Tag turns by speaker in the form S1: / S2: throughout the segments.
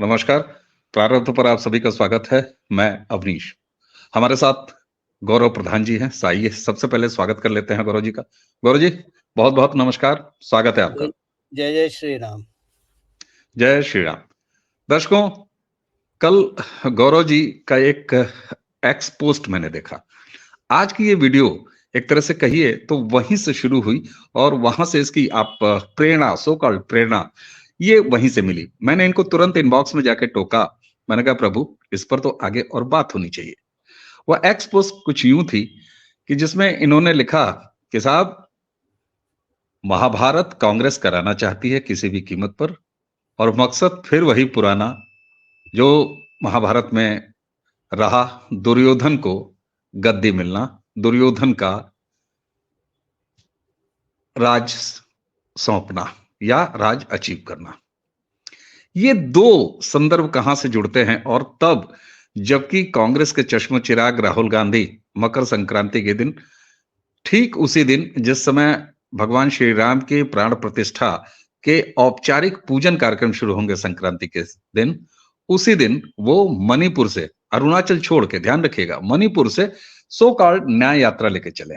S1: नमस्कार। प्रारंभ पर आप सभी का स्वागत है। मैं अवनीश। हमारे साथ गौरव प्रधान जी हैं। आइए सबसे पहले स्वागत कर लेते हैं गौरव जी का। गौरव जी, बहुत-बहुत नमस्कार। स्वागत है आपका।
S2: जय जय जय श्री राम।
S1: जय श्री राम। दर्शकों, कल गौरव जी का एक एक्स पोस्ट मैंने देखा। आज की ये वीडियो एक तरह से कहिए तो वहीं से शुरू हुई और वहां से इसकी आप प्रेरणा, सो कॉल्ड प्रेरणा, ये वहीं से मिली। मैंने इनको तुरंत इनबॉक्स में जाके टोका। मैंने कहा प्रभु, इस पर तो आगे और बात होनी चाहिए। वह एक्स पोस्ट कुछ यूं थी कि जिसमें इन्होंने लिखा कि साहब, महाभारत कांग्रेस कराना चाहती है किसी भी कीमत पर, और मकसद फिर वही पुराना जो महाभारत में रहा, दुर्योधन को गद्दी मिलना, दुर्योधन का राज सौंपना या राज अचीव करना। ये दो संदर्भ कहां से जुड़ते हैं? और तब जबकि कांग्रेस के चश्मो चिराग राहुल गांधी मकर संक्रांति के दिन, ठीक उसी दिन जिस समय भगवान श्री राम के प्राण प्रतिष्ठा के औपचारिक पूजन कार्यक्रम शुरू होंगे संक्रांति के दिन, उसी दिन वो मणिपुर से, अरुणाचल छोड़ के, ध्यान रखिएगा, मणिपुर से सो कॉल्ड न्याय यात्रा लेके चले।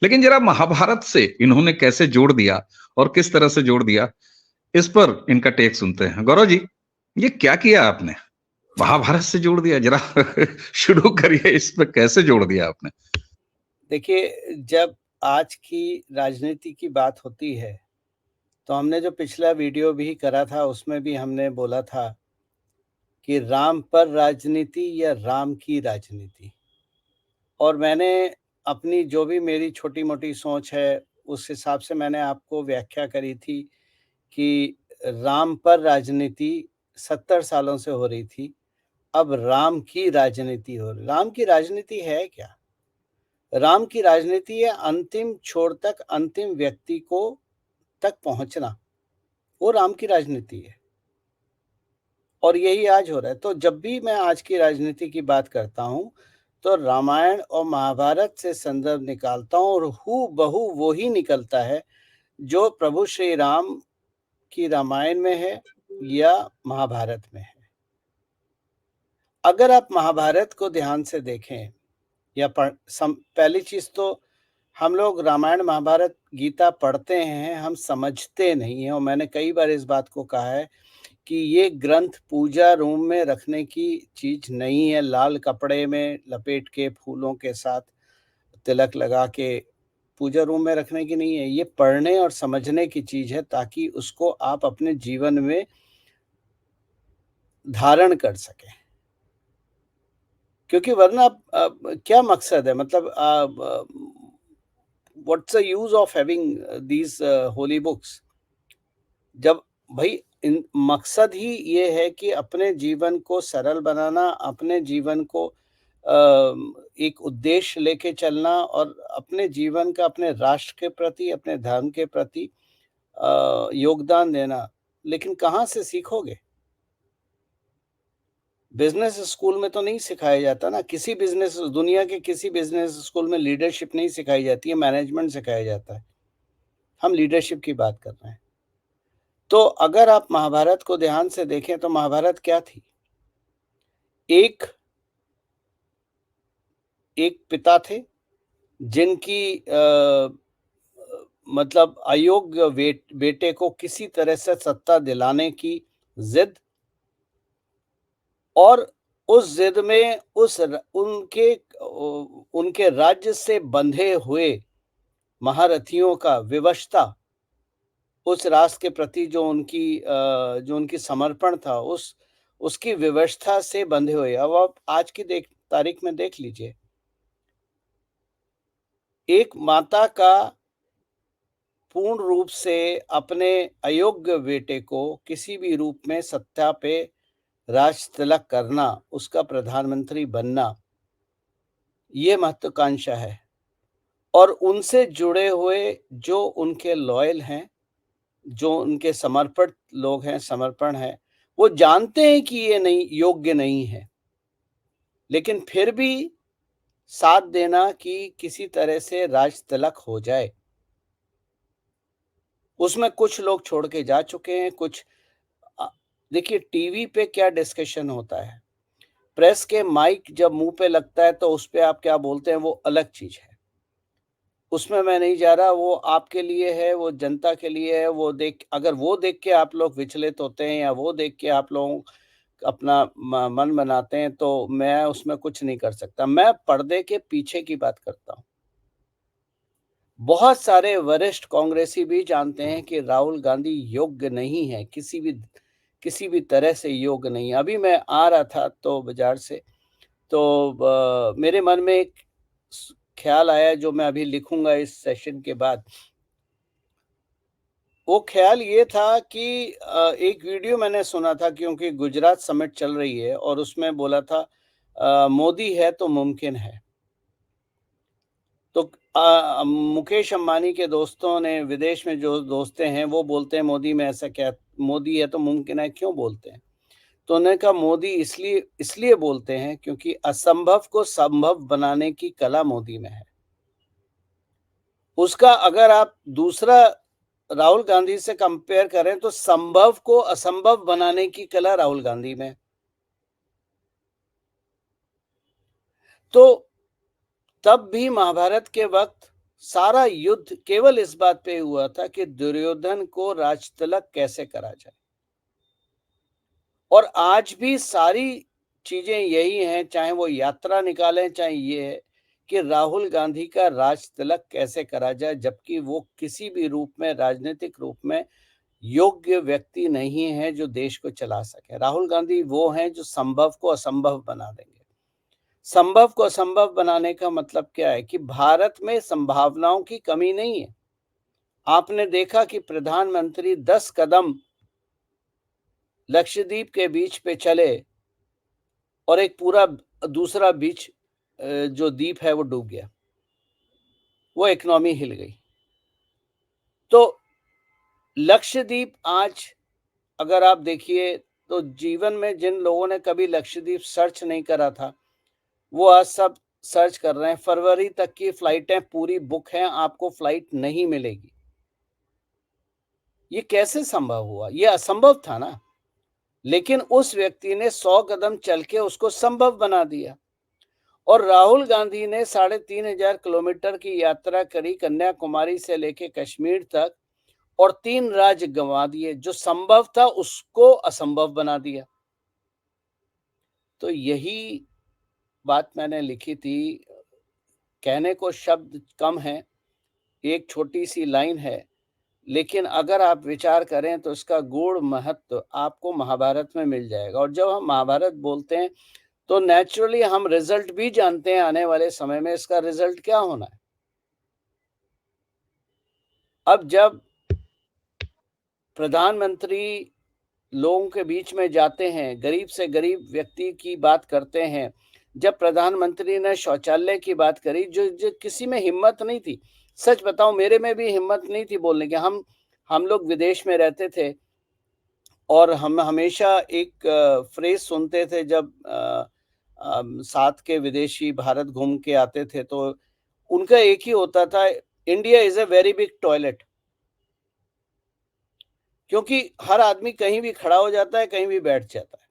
S1: लेकिन जरा महाभारत से इन्होंने कैसे जोड़ दिया और किस तरह से जोड़ दिया, इस पर इनका टेक सुनते हैं। गौरव जी, ये क्या किया आपने? महाभारत से जोड़ दिया, जरा शुरू करिए, इस पर कैसे जोड़ दिया आपने?
S2: देखिए, जब आज की राजनीति की बात होती है, तो हमने जो पिछला वीडियो भी करा था, उसमें भी हमने बोला था कि राम पर राजनीति या राम की राजनीति। और मैंने अपनी जो भी मेरी छोटी-मोटी सोच है, उस हिसाब से मैंने आपको व्याख्या करी थी कि राम पर राजनीति 70 सालों से हो रही थी, अब राम की राजनीति हो रही। राम की राजनीति है क्या? राम की राजनीति है अंतिम छोर तक, अंतिम व्यक्ति को तक पहुंचना, वो राम की राजनीति है। और यही आज हो रहा है। तो जब भी मैं आज की राजनीति की बात करता हूं, तो रामायण और महाभारत से संदर्भ निकालता हूं, और हूबहू वो ही निकलता है जो प्रभु श्री राम की रामायण में है या महाभारत में है। अगर आप महाभारत को ध्यान से देखें, या पहली चीज तो हम लोग रामायण महाभारत गीता पढ़ते हैं, हम समझते नहीं हैं। और मैंने कई बार इस बात को कहा है कि ये ग्रंथ पूजा रूम में रखने की चीज नहीं है, लाल कपड़े में लपेट के फूलों के साथ तिलक लगा के पूजा रूम में रखने की नहीं है। ये पढ़ने और समझने की चीज है, ताकि उसको आप अपने जीवन में धारण कर सकें। क्योंकि वरना क्या मकसद है, मतलब what's the use of having these holy books, जब भाई इन मकसद ही ये है कि अपने जीवन को सरल बनाना, अपने जीवन को एक उद्देश्य लेके चलना, और अपने जीवन का अपने राष्ट्र के प्रति, अपने धर्म के प्रति योगदान देना। लेकिन कहाँ से सीखोगे? बिजनेस स्कूल में तो नहीं सिखाया जाता ना। किसी बिजनेस, दुनिया के किसी बिजनेस स्कूल में लीडरशिप नहीं सिखाई जाती है, मैनेजमेंट सिखाया जाता है। हम लीडरशिप की बात कर रहे हैं। तो अगर आप महाभारत को ध्यान से देखें, तो महाभारत क्या थी? एक एक पिता थे जिनकी मतलब अयोग्य बेटे को किसी तरह से सत्ता दिलाने की जिद, और उस जिद में उनके राज्य से बंधे हुए महारथियों का विवशता, उस राष्ट्र के प्रति जो उनकी समर्पण था, उसकी विवशता से बंधे हुए। अब आप आज की तारीख में देख लीजिए, एक माता का पूर्ण रूप से अपने अयोग्य बेटे को किसी भी रूप में सत्ता पे राज तिलक करना, उसका प्रधानमंत्री बनना, ये महत्वाकांक्षा है। और उनसे जुड़े हुए जो उनके लॉयल हैं, जो उनके समर्पित लोग हैं, समर्पण है, वो जानते हैं कि ये नहीं, योग्य नहीं है, लेकिन फिर भी साथ देना कि किसी तरह से राज तिलक हो जाए। उसमें कुछ लोग छोड़ के जा चुके हैं, कुछ देखिए टीवी पे क्या डिस्कशन होता है, प्रेस के माइक जब मुँह पे लगता है तो उस पे आप क्या बोलते हैं वो अलग चीज़ है। उसमें मैं नहीं जा रहा, वो आपके लिए है, वो जनता के लिए है, वो देख के आप लोग विचलित होते हैं या वो देख के आप लोग अपना मन बनाते हैं तो मैं उसमें कुछ नहीं कर सकता। मैं पर्दे के पीछे की बात करता हूँ। बहुत सारे वरिष्ठ कांग्रेसी भी जानते हैं कि राहुल गांधी योग्य नहीं है, किसी भी तरह से योग्य नहीं है। अभी मैं आ रहा था तो बाजार से, तो मेरे मन में एक ख्याल आया जो मैं अभी लिखूंगा इस सेशन के बाद। वो ख्याल ये था कि एक वीडियो मैंने सुना था, क्योंकि गुजरात समिट चल रही है और उसमें बोला था मोदी है तो मुमकिन है। तो मुकेश अंबानी के दोस्तों ने, विदेश में जो दोस्तें हैं, वो बोलते हैं मोदी है तो मुमकिन है, क्यों बोलते हैं? तो उन्होंने कहा मोदी इसलिए बोलते हैं क्योंकि असंभव को संभव बनाने की कला मोदी में है। उसका अगर आप दूसरा राहुल गांधी से कंपेयर करें तो संभव को असंभव बनाने की कला राहुल गांधी में। तो तब भी महाभारत के वक्त सारा युद्ध केवल इस बात पे हुआ था कि दुर्योधन को राजतिलक कैसे करा जाए। और आज भी सारी चीजें यही हैं, चाहे वो यात्रा निकालें, चाहे ये है कि राहुल गांधी का राजतिलक कैसे करा जाए, जबकि वो किसी भी रूप में, राजनीतिक रूप में योग्य व्यक्ति नहीं है जो देश को चला सके। राहुल गांधी वो हैं जो संभव को असंभव बना देंगे। संभव को असंभव बनाने का मतलब क्या है कि भारत में संभावनाओं की कमी नहीं है। आपने देखा कि प्रधानमंत्री 10 कदम लक्षद्वीप के बीच पे चले और एक पूरा दूसरा बीच जो द्वीप है वो डूब गया, वो इकोनॉमी हिल गई। तो लक्षद्वीप आज अगर आप देखिए तो जीवन में जिन लोगों ने कभी लक्षद्वीप सर्च नहीं करा था, वो आज सब सर्च कर रहे हैं। फरवरी तक की फ्लाइटें पूरी बुक हैं, आपको फ्लाइट नहीं मिलेगी। ये कैसे संभव हुआ? ये असंभव था ना, लेकिन उस व्यक्ति ने 100 कदम चल के उसको संभव बना दिया। और राहुल गांधी ने 3,500 किलोमीटर की यात्रा करी, कन्याकुमारी से लेके कश्मीर तक, और 3 राज्य गंवा दिए। जो संभव था उसको असंभव बना दिया। तो यही बात मैंने लिखी थी। कहने को शब्द कम है, एक छोटी सी लाइन है, लेकिन अगर आप विचार करें तो इसका गूढ़ महत्व आपको महाभारत में मिल जाएगा। और जब हम महाभारत बोलते हैं तो नेचुरली हम रिजल्ट भी जानते हैं, आने वाले समय में इसका रिजल्ट क्या होना है। अब जब प्रधानमंत्री लोगों के बीच में जाते हैं, गरीब से गरीब व्यक्ति की बात करते हैं, जब प्रधानमंत्री ने शौचालय की बात करी, जो किसी में हिम्मत नहीं थी। सच बताऊं, मेरे में भी हिम्मत नहीं थी बोलने की। हम लोग विदेश में रहते थे और हम हमेशा एक फ्रेज सुनते थे जब साथ के विदेशी भारत घूम के आते थे, तो उनका एक ही होता था, India is a very big toilet. क्योंकि हर आदमी कहीं भी खड़ा हो जाता है, कहीं भी बैठ जाता है।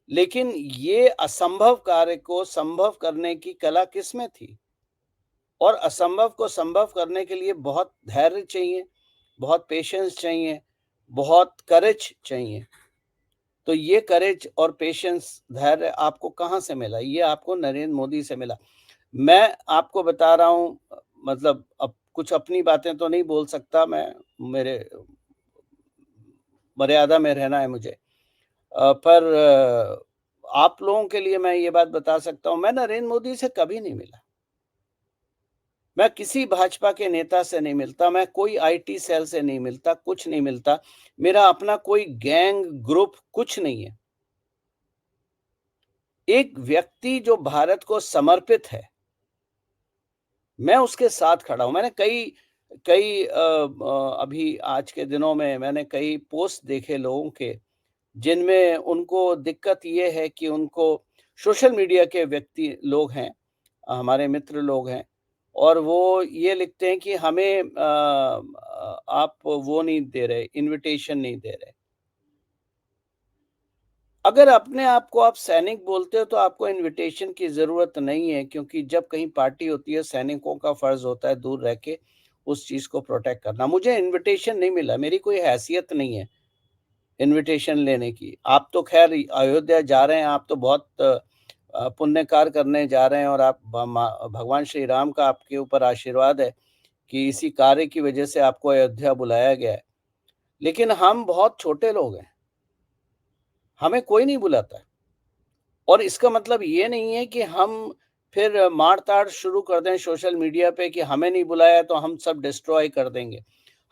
S2: लेकिन ये असंभव कार्य को संभव करने की कला किसमें थी? और असंभव को संभव करने के लिए बहुत धैर्य चाहिए, बहुत पेशेंस चाहिए, बहुत करेज चाहिए। तो ये करेज और पेशेंस, धैर्य आपको कहाँ से मिला? ये आपको नरेंद्र मोदी से मिला। मैं आपको बता रहा हूँ, मतलब अब कुछ अपनी बातें तो नहीं बोल सकता मैं, मेरे मर्यादा में रहना है मुझे। पर आप लोगों के लिए मैं ये बात बता सकता हूँ, मैं नरेंद्र मोदी से कभी नहीं मिला। मैं किसी भाजपा के नेता से नहीं मिलता, मैं कोई आईटी सेल से नहीं मिलता, कुछ नहीं मिलता। मेरा अपना कोई गैंग, ग्रुप कुछ नहीं है। एक व्यक्ति जो भारत को समर्पित है, मैं उसके साथ खड़ा हूँ। मैंने कई कई अभी आज के दिनों में मैंने कई पोस्ट देखे लोगों के, जिनमें उनको दिक्कत ये है कि उनको सोशल मीडिया के व्यक्ति लोग हैं, हमारे मित्र लोग हैं, और वो ये लिखते हैं कि हमें आप वो नहीं दे रहे, इन्विटेशन नहीं दे रहे। अगर अपने आप को आप सैनिक बोलते हो तो आपको इन्विटेशन की ज़रूरत नहीं है, क्योंकि जब कहीं पार्टी होती है सैनिकों का फ़र्ज़ होता है दूर रह के उस चीज़ को प्रोटेक्ट करना। मुझे इन्विटेशन नहीं मिला, मेरी कोई हैसियत नहीं है इन्विटेशन लेने की। आप तो ख़ैर अयोध्या जा रहे हैं, आप तो बहुत पुण्य कार्य करने जा रहे हैं और आप भगवान श्री राम का आपके ऊपर आशीर्वाद है कि इसी कार्य की वजह से आपको अयोध्या बुलाया गया है। लेकिन हम बहुत छोटे लोग हैं, हमें कोई नहीं बुलाता है। और इसका मतलब ये नहीं है कि हम फिर मार-ताड़ शुरू कर दें सोशल मीडिया पे कि हमें नहीं बुलाया तो हम सब डिस्ट्रॉय कर देंगे।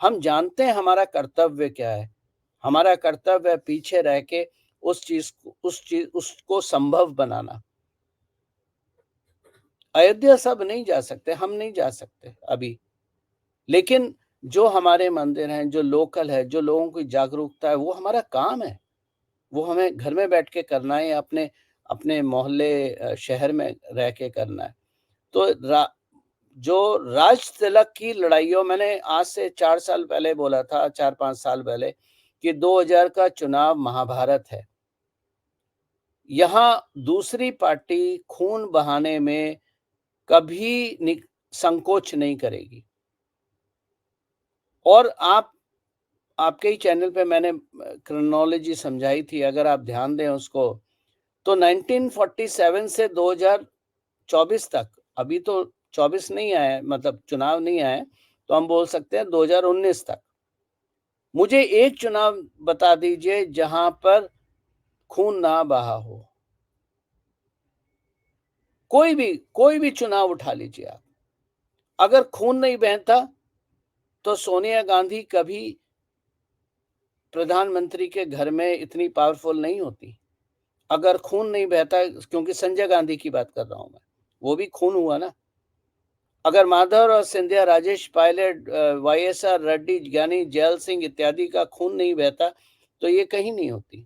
S2: हम जानते हैं हमारा कर्तव्य क्या है। हमारा कर्तव्य है पीछे रह के उसको संभव बनाना। अयोध्या सब नहीं जा सकते, हम नहीं जा सकते अभी। लेकिन जो हमारे मंदिर हैं, जो लोकल है, जो लोगों की जागरूकता है, वो हमारा काम है। वो हमें घर में बैठ के करना है या अपने अपने मोहल्ले शहर में रह के करना है। तो रा जो राज तिलक की लड़ाइयों, मैंने आज से 4 साल पहले बोला था, 4-5 साल पहले, कि 2000 का चुनाव महाभारत है। यहाँ दूसरी पार्टी खून बहाने में कभी संकोच नहीं करेगी। और आपके ही चैनल पे मैंने क्रोनोलॉजी समझाई थी, अगर आप ध्यान दें उसको, तो 1947 से 2024 तक, अभी तो 24 नहीं आया है, मतलब चुनाव नहीं आया है, तो हम बोल सकते हैं 2019 तक। मुझे एक चुनाव बता दीजिए जहां पर खून ना बहा हो। कोई भी चुनाव उठा लीजिए आप। अगर खून नहीं बहता तो सोनिया गांधी कभी प्रधानमंत्री के घर में इतनी पावरफुल नहीं होती। अगर खून नहीं बहता, क्योंकि संजय गांधी की बात कर रहा हूं मैं, वो भी खून हुआ ना। अगर माधवराव सिंधिया, राजेश पायलट, वाईएसआर रेड्डी, ज्ञानी जैल सिंह इत्यादि का खून नहीं बहता तो ये कहीं नहीं होती।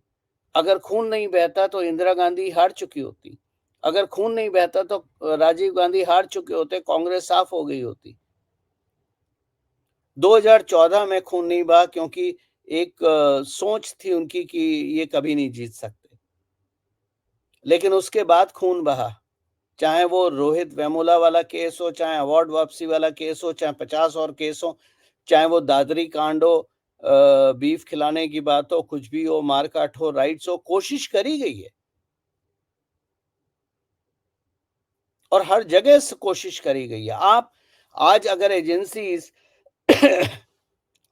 S2: अगर खून नहीं बहता तो इंदिरा गांधी हार चुकी होती। अगर खून नहीं बहता तो राजीव गांधी हार चुके होते, कांग्रेस साफ हो गई होती। 2014 में खून नहीं बहा क्योंकि एक सोच थी उनकी कि ये कभी नहीं जीत सकते। लेकिन उसके बाद खून बहा, चाहे वो रोहित वेमुला वाला केस हो, चाहे अवार्ड वापसी वाला केस हो, चाहे 50 और केस हो, चाहे वो दादरी कांड हो, बीफ खिलाने की बात हो, कुछ भी हो, मारकाट हो, राइट्स हो, कोशिश करी गई है। और हर जगह से कोशिश करी गई है। आप आज अगर एजेंसीज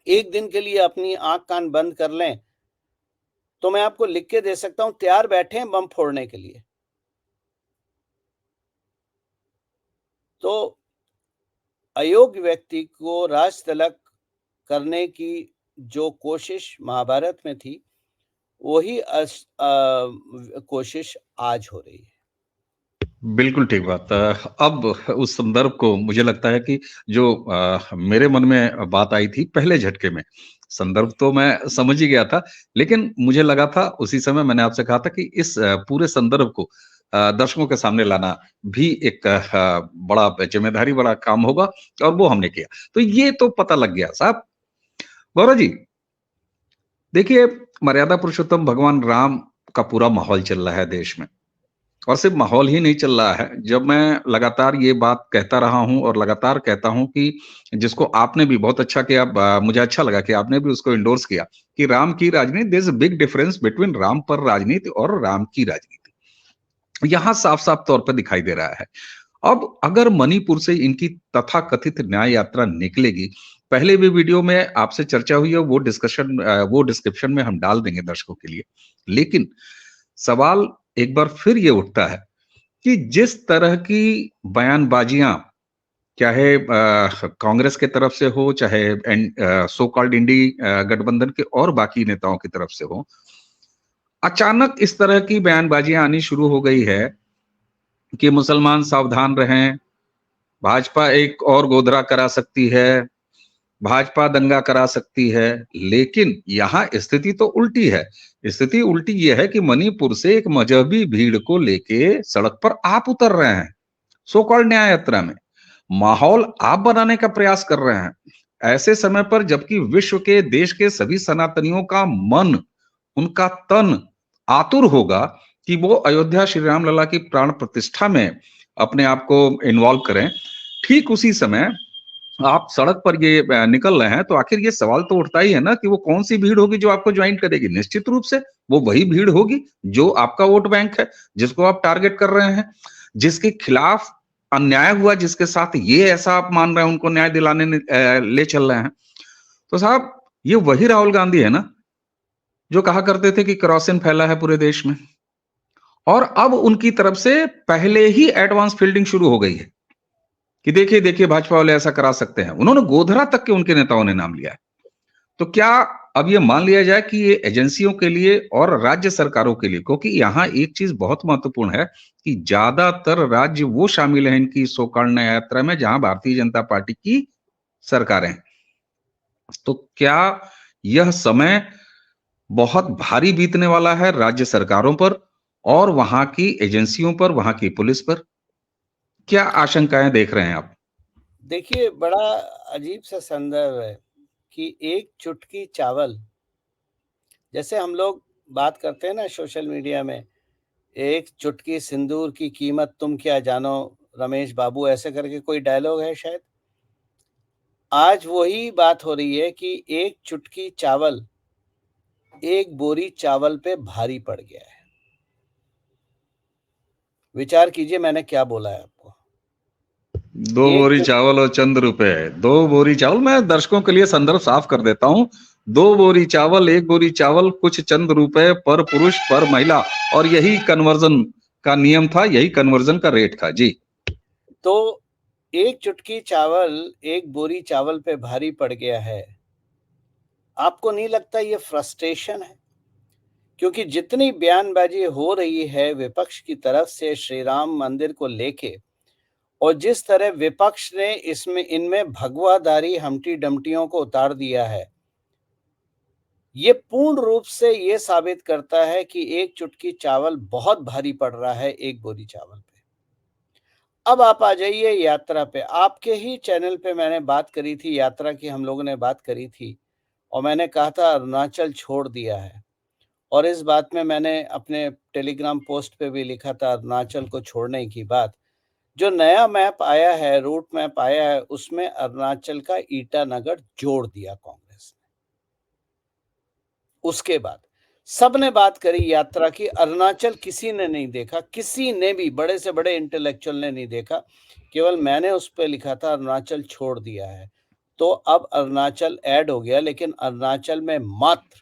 S2: एक दिन के लिए अपनी आंख कान बंद कर लें, तो मैं आपको लिख के दे सकता हूं, तैयार बैठे हैं बम फोड़ने के लिए। तो अयोग्य व्यक्ति को राज तिलक करने की जो कोशिश महाभारत में थी, वही कोशिश आज हो रही है।
S1: बिल्कुल ठीक बात। अब उस संदर्भ को मुझे लगता है कि जो मेरे मन में बात आई थी पहले झटके में, संदर्भ तो मैं समझ ही गया था, लेकिन मुझे लगा था उसी समय मैंने आपसे कहा था कि इस पूरे संदर्भ को दर्शकों के सामने लाना भी एक बड़ा ज़िम्मेदारी वाला काम होगा और वो हमने किया। तो ये तो पता लग गया साहब। गौरव जी, देखिए मर्यादा पुरुषोत्तम भगवान राम का पूरा माहौल चल रहा है देश में। और सिर्फ माहौल ही नहीं चल रहा है, जब मैं लगातार ये बात कहता रहा हूँ और लगातार कहता हूँ कि जिसको आपने भी बहुत अच्छा किया, मुझे अच्छा लगा कि आपने भी उसको एंडोर्स किया कि राम की राजनीति, there is a big difference between Ram पर राजनीति और राम की राजनीति। यहाँ साफ-साफ तौर पर दिखाई दे रहा है। अब अगर मणिपुर से इनकी तथाकथित न्याय यात्रा निकलेगी, पहले भी वीडियो में आपसे चर्चा हुई है, वो डिस्कशन वो डिस्क्रिप्शन में हम डाल देंगे दर्शकों के लिए। लेकिन सवाल एक बार फिर ये उठता है कि जिस तरह की बयानबाजियां, चाहे कांग्रेस के तरफ से हो, चाहे सो कॉल्ड इंडी गठबंधन के और बाकी नेताओं की तरफ से हो, अचानक इस तरह की बयानबाजियां आनी शुरू हो गई है कि मुसलमान सावधान रहें, भाजपा एक और गोधरा करा सकती है, भाजपा दंगा करा सकती है। लेकिन यहाँ स्थिति तो उल्टी है। स्थिति उल्टी ये है कि मणिपुर से एक मजहबी भीड़ को लेके सड़क पर आप उतर रहे हैं, सो कॉल्ड न्याय यात्रा में माहौल आप बनाने का प्रयास कर रहे हैं। ऐसे समय पर जबकि विश्व के देश के सभी सनातनियों का मन, उनका तन आतुर होगा कि वो अयोध्या श्री राम लला की प्राण प्रतिष्ठा में अपने आप को इन्वॉल्व करें, ठीक उसी समय आप सड़क पर ये निकल रहे हैं, तो आखिर ये सवाल तो उठता ही है ना कि वो कौन सी भीड़ होगी जो आपको ज्वाइन करेगी। निश्चित रूप से वो वही भीड़ होगी जो आपका वोट बैंक है, जिसको आप टारगेट कर रहे हैं, जिसके खिलाफ अन्याय हुआ, जिसके साथ ये ऐसा आप मान रहे हैं उनको न्याय दिलाने ले चल रहे हैं। तो साहब, ये वही राहुल गांधी है ना जो कहा करते थे कि केरोसिन फैला है पूरे देश में, और अब उनकी तरफ से पहले ही एडवांस फील्डिंग शुरू हो गई है कि देखिए देखिए भाजपा वाले ऐसा करा सकते हैं। उन्होंने गोधरा तक के उनके नेताओं ने नाम लिया है। तो क्या अब ये मान लिया जाए कि ये एजेंसियों के लिए और राज्य सरकारों के लिए, क्योंकि यहां एक चीज बहुत महत्वपूर्ण है कि ज्यादातर राज्य वो शामिल हैं इनकी सो कॉल्ड न्याय यात्रा में जहां भारतीय जनता पार्टी की सरकारें हैं। तो क्या यह समय बहुत भारी बीतने वाला है राज्य सरकारों पर और वहां की एजेंसियों पर, वहां की पुलिस पर? क्या आशंकाएं देख रहे हैं आप?
S2: देखिए, बड़ा अजीब सा संदर्भ है कि एक चुटकी चावल, जैसे हम लोग बात करते हैं ना सोशल मीडिया में, एक चुटकी सिंदूर की कीमत तुम क्या जानो रमेश बाबू, ऐसे करके कोई डायलॉग है शायद। आज वही बात हो रही है कि एक चुटकी चावल एक बोरी चावल पे भारी पड़ गया है। विचार कीजिए मैंने क्या बोला है आपको।
S1: दो
S2: एक
S1: बोरी चावल और चंद रुपए। दो बोरी चावल, मैं दर्शकों के लिए संदर्भ साफ कर देता हूं। दो बोरी चावल, एक बोरी चावल, कुछ चंद रुपए पर पुरुष पर महिला, और यही कन्वर्जन का नियम था, यही कन्वर्जन का रेट था जी।
S2: तो एक चुटकी चावल एक बोरी चावल पे भारी पड़ गया है। आपको नहीं लगता ये फ्रस्ट्रेशन है? क्योंकि जितनी बयानबाजी हो रही है विपक्ष की तरफ से श्री राम मंदिर को लेके, और जिस तरह विपक्ष ने इसमें इनमें भगवाधारी हमटी डमटियों को उतार दिया है, ये पूर्ण रूप से ये साबित करता है कि एक चुटकी चावल बहुत भारी पड़ रहा है एक बोरी चावल पे। अब आप आ जाइए यात्रा पे। आपके ही चैनल पे मैंने बात करी थी, यात्रा की हम लोगों ने बात करी थी, और मैंने कहा था अरुणाचल छोड़ दिया है, और इस बात में मैंने अपने टेलीग्राम पोस्ट पे भी लिखा था अरुणाचल को छोड़ने की बात। जो नया मैप आया है, रूट मैप आया है, उसमें अरुणाचल का ईटानगर जोड़ दिया कांग्रेस ने। उसके बाद सबने बात करी यात्रा की, अरुणाचल किसी ने नहीं देखा, किसी ने भी, बड़े से बड़े इंटेलेक्चुअल ने नहीं देखा, केवल मैंने उस पे लिखा था अरुणाचल छोड़ दिया है। तो अब अरुणाचल ऐड हो गया, लेकिन अरुणाचल में मात्र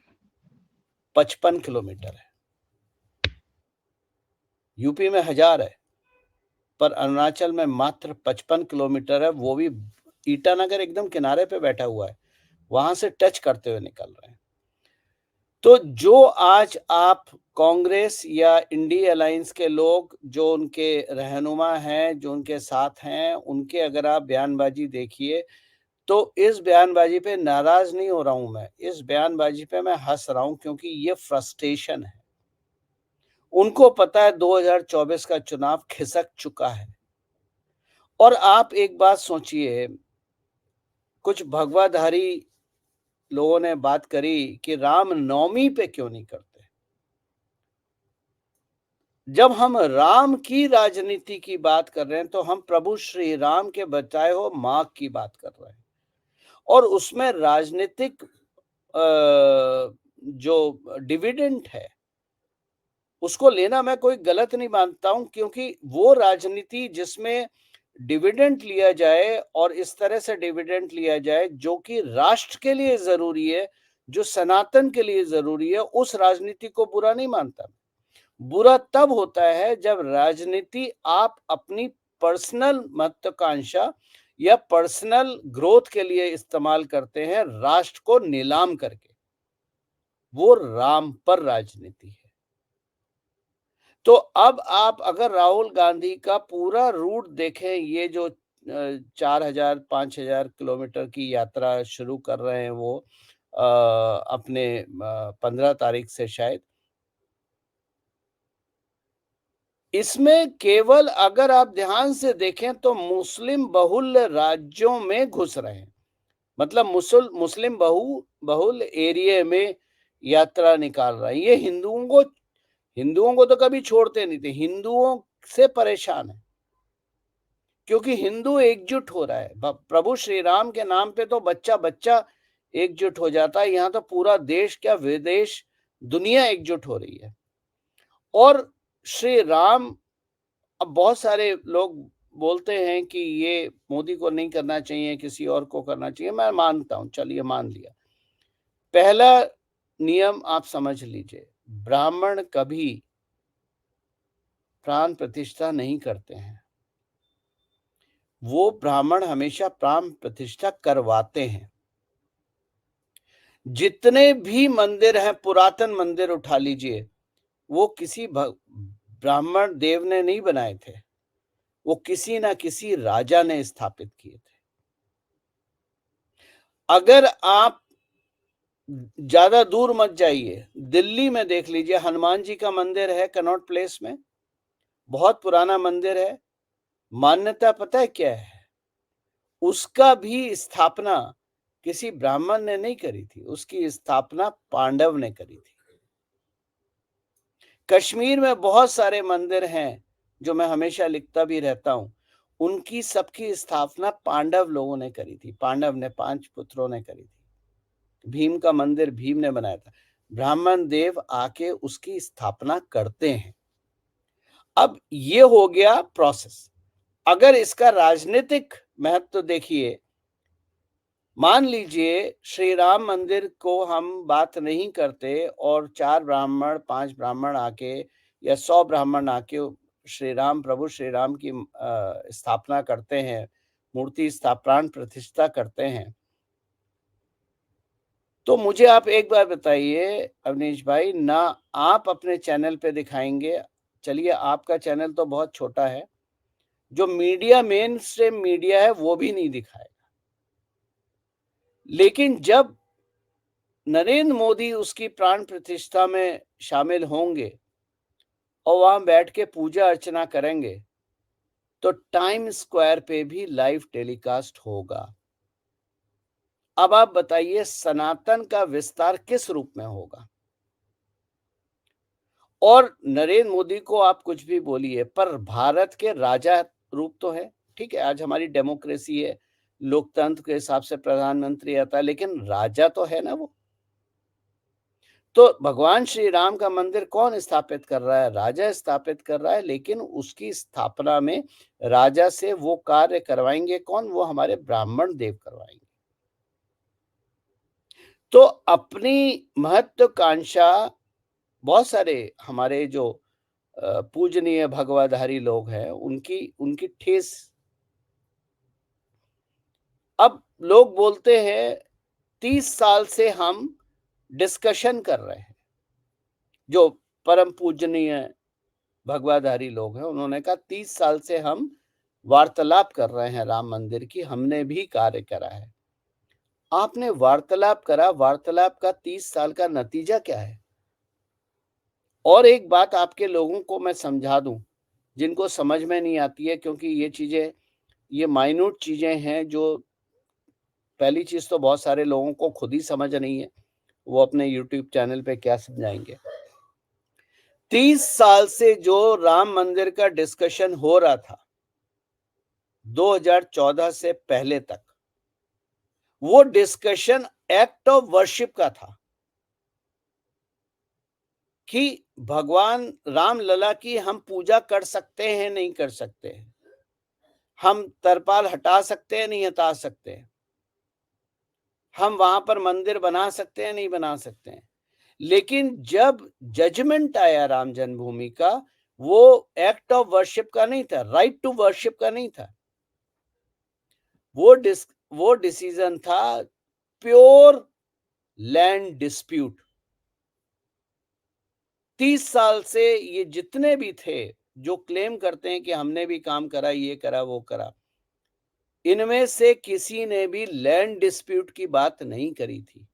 S2: 55 किलोमीटर है। यूपी में 1000 है, पर अरुणाचल में मात्र 55 किलोमीटर है, वो भी ईटानगर एकदम किनारे पे बैठा हुआ है, वहां से टच करते हुए निकल रहे हैं। तो जो आज आप कांग्रेस या इंडिया अलायंस के लोग, जो उनके रहनुमा हैं, जो उनके साथ हैं, उनके अगर आप बयानबाजी देखिए, तो इस बयानबाजी पे नाराज नहीं हो रहा हूं मैं, इस बयानबाजी पे मैं हंस रहा हूं, क्योंकि ये फ्रस्ट्रेशन है। उनको पता है 2024 का चुनाव खिसक चुका है। और आप एक बात सोचिए, कुछ भगवाधारी लोगों ने बात करी कि राम नवमी पे क्यों नहीं करते। जब हम राम की राजनीति की बात कर रहे हैं, तो हम प्रभु श्री राम के बचाए हो मां की बात कर रहे हैं, और उसमें राजनीतिक जो डिविडेंड है उसको लेना मैं कोई गलत नहीं मानता हूं, क्योंकि वो राजनीति जिसमें डिविडेंड लिया जाए, और इस तरह से डिविडेंड लिया जाए जो कि राष्ट्र के लिए जरूरी है, जो सनातन के लिए जरूरी है, उस राजनीति को बुरा नहीं मानता। बुरा तब होता है जब राजनीति आप अपनी पर्सनल महत्वाकांक्षा या पर्सनल ग्रोथ के लिए इस्तेमाल करते हैं, राष्ट्र को नीलाम करके। वो राम पर राजनीति है। तो अब आप अगर राहुल गांधी का पूरा रूट देखें, ये जो 4000 5000 किलोमीटर की यात्रा शुरू कर रहे हैं वो अपने 15 तारीख से शायद, इसमें केवल अगर आप ध्यान से देखें तो मुस्लिम बहुल राज्यों में घुस रहे हैं, मतलब मुस्लिम बहुल एरिया में यात्रा निकाल रहे हैं। ये हिंदुओं को हिंदुओं को तो कभी छोड़ते नहीं थे, हिंदुओं से परेशान है, क्योंकि हिंदू एकजुट हो रहा है। प्रभु श्री राम के नाम पे तो बच्चा बच्चा एकजुट हो जाता है, यहाँ तो पूरा देश क्या विदेश दुनिया एकजुट हो रही है। और श्री राम, अब बहुत सारे लोग बोलते हैं कि ये मोदी को नहीं करना चाहिए, किसी और को करना चाहिए। मैं मानता हूं, चलिए मान लिया। पहला नियम आप समझ लीजिए, ब्राह्मण कभी प्राण प्रतिष्ठा नहीं करते हैं, वो ब्राह्मण हमेशा प्राण प्रतिष्ठा करवाते हैं। जितने भी मंदिर हैं, पुरातन मंदिर उठा लीजिए, वो किसी ब्राह्मण देव ने नहीं बनाए थे, वो किसी ना किसी राजा ने स्थापित किए थे। अगर आप ज्यादा दूर मत जाइए, दिल्ली में देख लीजिए, हनुमान जी का मंदिर है कनॉट प्लेस में, बहुत पुराना मंदिर है। मान्यता पता है क्या है? उसका भी स्थापना किसी ब्राह्मण ने नहीं करी थी, उसकी स्थापना पांडव ने करी थी। कश्मीर में बहुत सारे मंदिर हैं जो मैं हमेशा लिखता भी रहता हूं, उनकी सबकी स्थापना पांडव लोगों ने करी थी। पांडव ने, 5 पुत्रों ने करी थी। भीम का मंदिर भीम ने बनाया था। ब्राह्मण देव आके उसकी स्थापना करते हैं। अब ये हो गया प्रोसेस। अगर इसका राजनीतिक महत्व देखिए, मान लीजिए श्री राम मंदिर को हम बात नहीं करते और 4 ब्राह्मण 5 ब्राह्मण आके या 100 ब्राह्मण आके श्री राम, प्रभु श्री राम की स्थापना करते हैं, मूर्ति प्राण प्रतिष्ठा करते हैं। तो मुझे आप एक बार बताइए अवनीश भाई, ना आप अपने चैनल पे दिखाएंगे, चलिए आपका चैनल तो बहुत छोटा है, जो मीडिया, मेन स्ट्रीम मीडिया है, वो भी नहीं दिखाएगा। लेकिन जब नरेंद्र मोदी उसकी प्राण प्रतिष्ठा में शामिल होंगे और वहां बैठ के पूजा अर्चना करेंगे, तो टाइम स्क्वायर पे भी लाइव टेलीकास्ट होगा। अब आप बताइए सनातन का विस्तार किस रूप में होगा? और नरेंद्र मोदी को आप कुछ भी बोलिए, पर भारत के राजा रूप तो है। ठीक है, आज हमारी डेमोक्रेसी है, लोकतंत्र के हिसाब से प्रधानमंत्री आता है, लेकिन राजा तो है ना वो। तो भगवान श्री राम का मंदिर कौन स्थापित कर रहा है? राजा स्थापित कर रहा है, लेकिन उसकी स्थापना में राजा से वो कार्य करवाएंगे कौन? वो हमारे ब्राह्मण देव करवाएंगे। तो अपनी महत्वाकांक्षा, बहुत सारे हमारे जो पूजनीय भगवाधारी लोग हैं, उनकी उनकी ठेस। अब लोग बोलते हैं 30 साल से हम डिस्कशन कर रहे हैं। जो परम पूजनीय भगवाधारी लोग हैं, उन्होंने कहा 30 साल से हम वार्तालाप कर रहे हैं राम मंदिर की, हमने भी कार्य करा है। आपने वार्तालाप करा, वार्तालाप का 30 साल का नतीजा क्या है? और एक बात आपके लोगों को मैं समझा दूं, जिनको समझ में नहीं आती है, क्योंकि ये चीजें, ये माइन्यूट चीजें हैं, जो पहली चीज तो बहुत सारे लोगों को खुद ही समझ नहीं है, वो अपने यूट्यूब चैनल पे क्या समझाएंगे। 30 साल से जो राम मंदिर का डिस्कशन हो रहा था 2014 से पहले तक, वो डिस्कशन एक्ट ऑफ वर्शिप का था कि भगवान राम लला की हम पूजा कर सकते हैं, नहीं कर सकते हैं, हम तरपाल हटा सकते हैं, नहीं हटा सकते हैं, हम वहां पर मंदिर बना सकते हैं, नहीं बना सकते हैं। लेकिन जब जजमेंट आया राम जन्मभूमि का, वो एक्ट ऑफ वर्शिप का नहीं था, राइट टू वर्शिप का नहीं था, वो डिसीजन था प्योर लैंड डिस्प्यूट। 30 साल से ये जितने भी थे जो क्लेम करते हैं कि हमने भी काम करा, ये करा, वो करा, इनमें से किसी ने भी लैंड डिस्प्यूट की बात नहीं करी थी।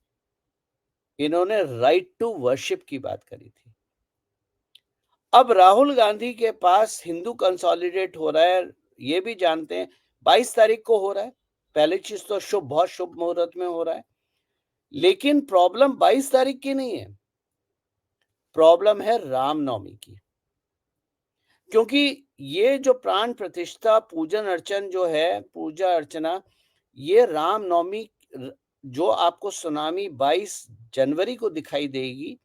S2: इन्होंने राइट टू वर्शिप की बात करी थी। अब राहुल गांधी के पास हिंदू कंसोलिडेट हो रहा है, ये भी जानते हैं, 22 तारीख को हो रहा है। पहली चीज तो शुभ, बहुत शुभ मुहूर्त में हो रहा है। लेकिन प्रॉब्लम 22 तारीख की नहीं है, प्रॉब्लम है रामनवमी की, क्योंकि ये जो प्राण प्रतिष्ठा पूजन अर्चन जो है, पूजा अर्चना, ये रामनवमी जो आपको सुनामी 22 जनवरी को दिखाई देगी,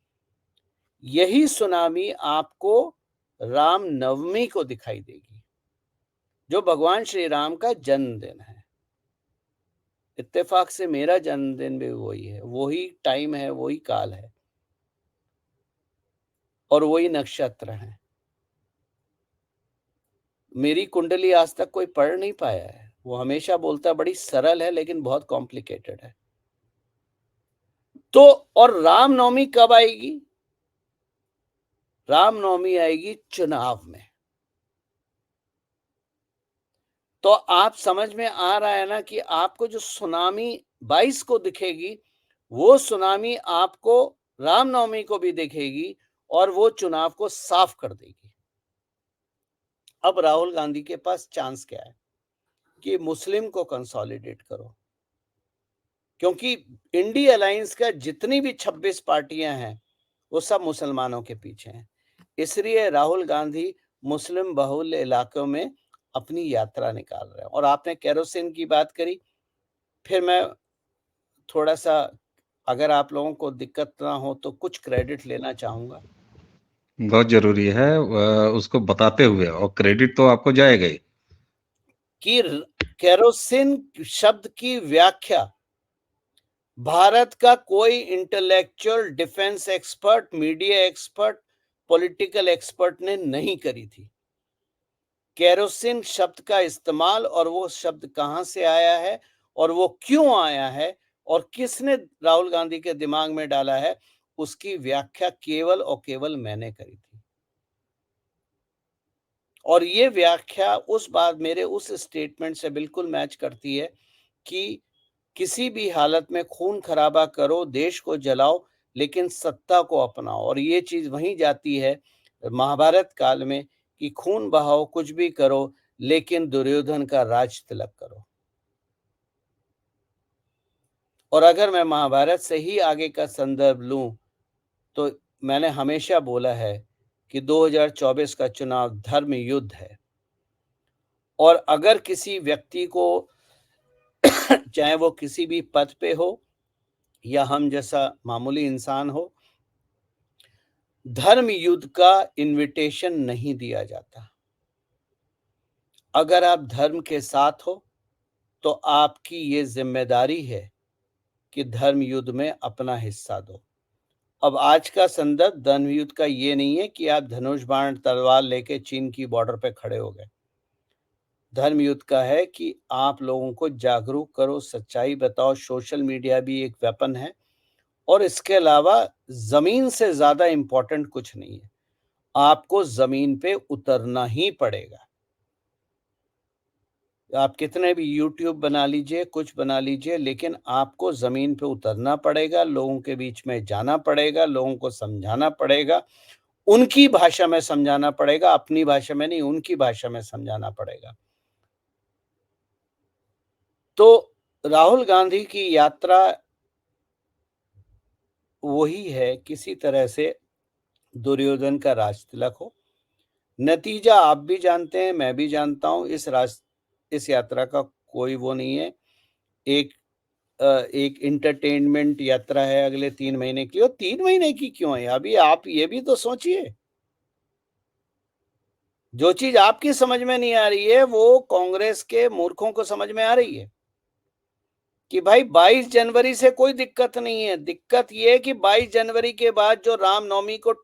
S2: यही सुनामी आपको रामनवमी को दिखाई देगी, जो भगवान श्री राम का जन्मदिन है। इत्तेफाक से मेरा जन्मदिन भी वही है, वही टाइम है, वही काल है और वही नक्षत्र है। मेरी कुंडली आज तक कोई पढ़ नहीं पाया है। वो हमेशा बोलता बड़ी सरल है लेकिन बहुत कॉम्प्लिकेटेड है। तो और रामनवमी कब आएगी? रामनवमी आएगी चुनाव में। तो आप समझ में आ रहा है ना कि आपको जो सुनामी 22 को दिखेगी, वो सुनामी आपको रामनवमी को भी दिखेगी और वो चुनाव को साफ कर देगी। अब राहुल गांधी के पास चांस क्या है कि मुस्लिम को कंसोलिडेट करो, क्योंकि इंडी अलायंस का जितनी भी 26 पार्टियां हैं वो सब मुसलमानों के पीछे हैं। इसलिए राहुल गांधी मुस्लिम बहुल इलाकों में अपनी यात्रा निकाल रहे हैं। और आपने केरोसिन की बात करी, फिर मैं थोड़ा सा, अगर आप लोगों को दिक्कत ना हो तो कुछ क्रेडिट लेना चाहूंगा।
S1: बहुत जरूरी है उसको बताते हुए, और क्रेडिट तो आपको जाएगा ही।
S2: कि केरोसिन शब्द की व्याख्या भारत का कोई intellectual, defence expert, media expert, political expert ने नहीं करी थी। केरोसिन शब्द का इस्तेमाल और वो शब्द कहां से आया है और वो क्यों आया है और किसने राहुल गांधी के दिमाग में डाला है, उसकी व्याख्या केवल और केवल मैंने करी थी। और ये व्याख्या उस बात, मेरे उस स्टेटमेंट से बिल्कुल मैच करती है कि किसी भी हालत में खून खराबा करो, देश को जलाओ, लेकिन सत्ता को अपनाओ। और ये चीज वहीं जाती है महाभारत काल में कि खून बहाओ, कुछ भी करो, लेकिन दुर्योधन का राज तिलक करो। और अगर मैं महाभारत से ही आगे का संदर्भ लूं तो मैंने हमेशा बोला है कि 2024 का चुनाव धर्म युद्ध है। और अगर किसी व्यक्ति को चाहे वो किसी भी पद पे हो या हम जैसा मामूली इंसान हो, धर्म युद्ध का इनविटेशन नहीं दिया जाता। अगर आप धर्म के साथ हो तो आपकी ये जिम्मेदारी है कि धर्म युद्ध में अपना हिस्सा दो। अब आज का संदर्भ धर्म युद्ध का ये नहीं है कि आप धनुष बाण तलवार लेके चीन की बॉर्डर पे खड़े हो गए। धर्म युद्ध का है कि आप लोगों को जागरूक करो, सच्चाई बताओ। सोशल मीडिया भी एक वेपन है और इसके अलावा जमीन से ज्यादा इंपॉर्टेंट कुछ नहीं है। आपको जमीन पे उतरना ही पड़ेगा। आप कितने भी यूट्यूब बना लीजिए, कुछ बना लीजिए, लेकिन आपको जमीन पे उतरना पड़ेगा, लोगों के बीच में जाना पड़ेगा, लोगों को समझाना पड़ेगा, उनकी भाषा में समझाना पड़ेगा, अपनी भाषा में नहीं, उनकी भाषा में समझाना पड़ेगा। तो राहुल गांधी की यात्रा वही है, किसी तरह से दुर्योधन का राज तिलक हो। नतीजा आप भी जानते हैं, मैं भी जानता हूं। इस यात्रा का कोई वो नहीं है। एक इंटरटेनमेंट यात्रा है अगले 3 महीने की। और 3 महीने की क्यों है? अभी आप ये भी तो सोचिए। जो चीज आपकी समझ में नहीं आ रही है वो कांग्रेस के मूर्खों को समझ में आ रही है कि भाई 22 जनवरी से कोई दिक्कत नहीं है। दिक्कत ये है कि 22 जनवरी के बाद जो रामनवमी को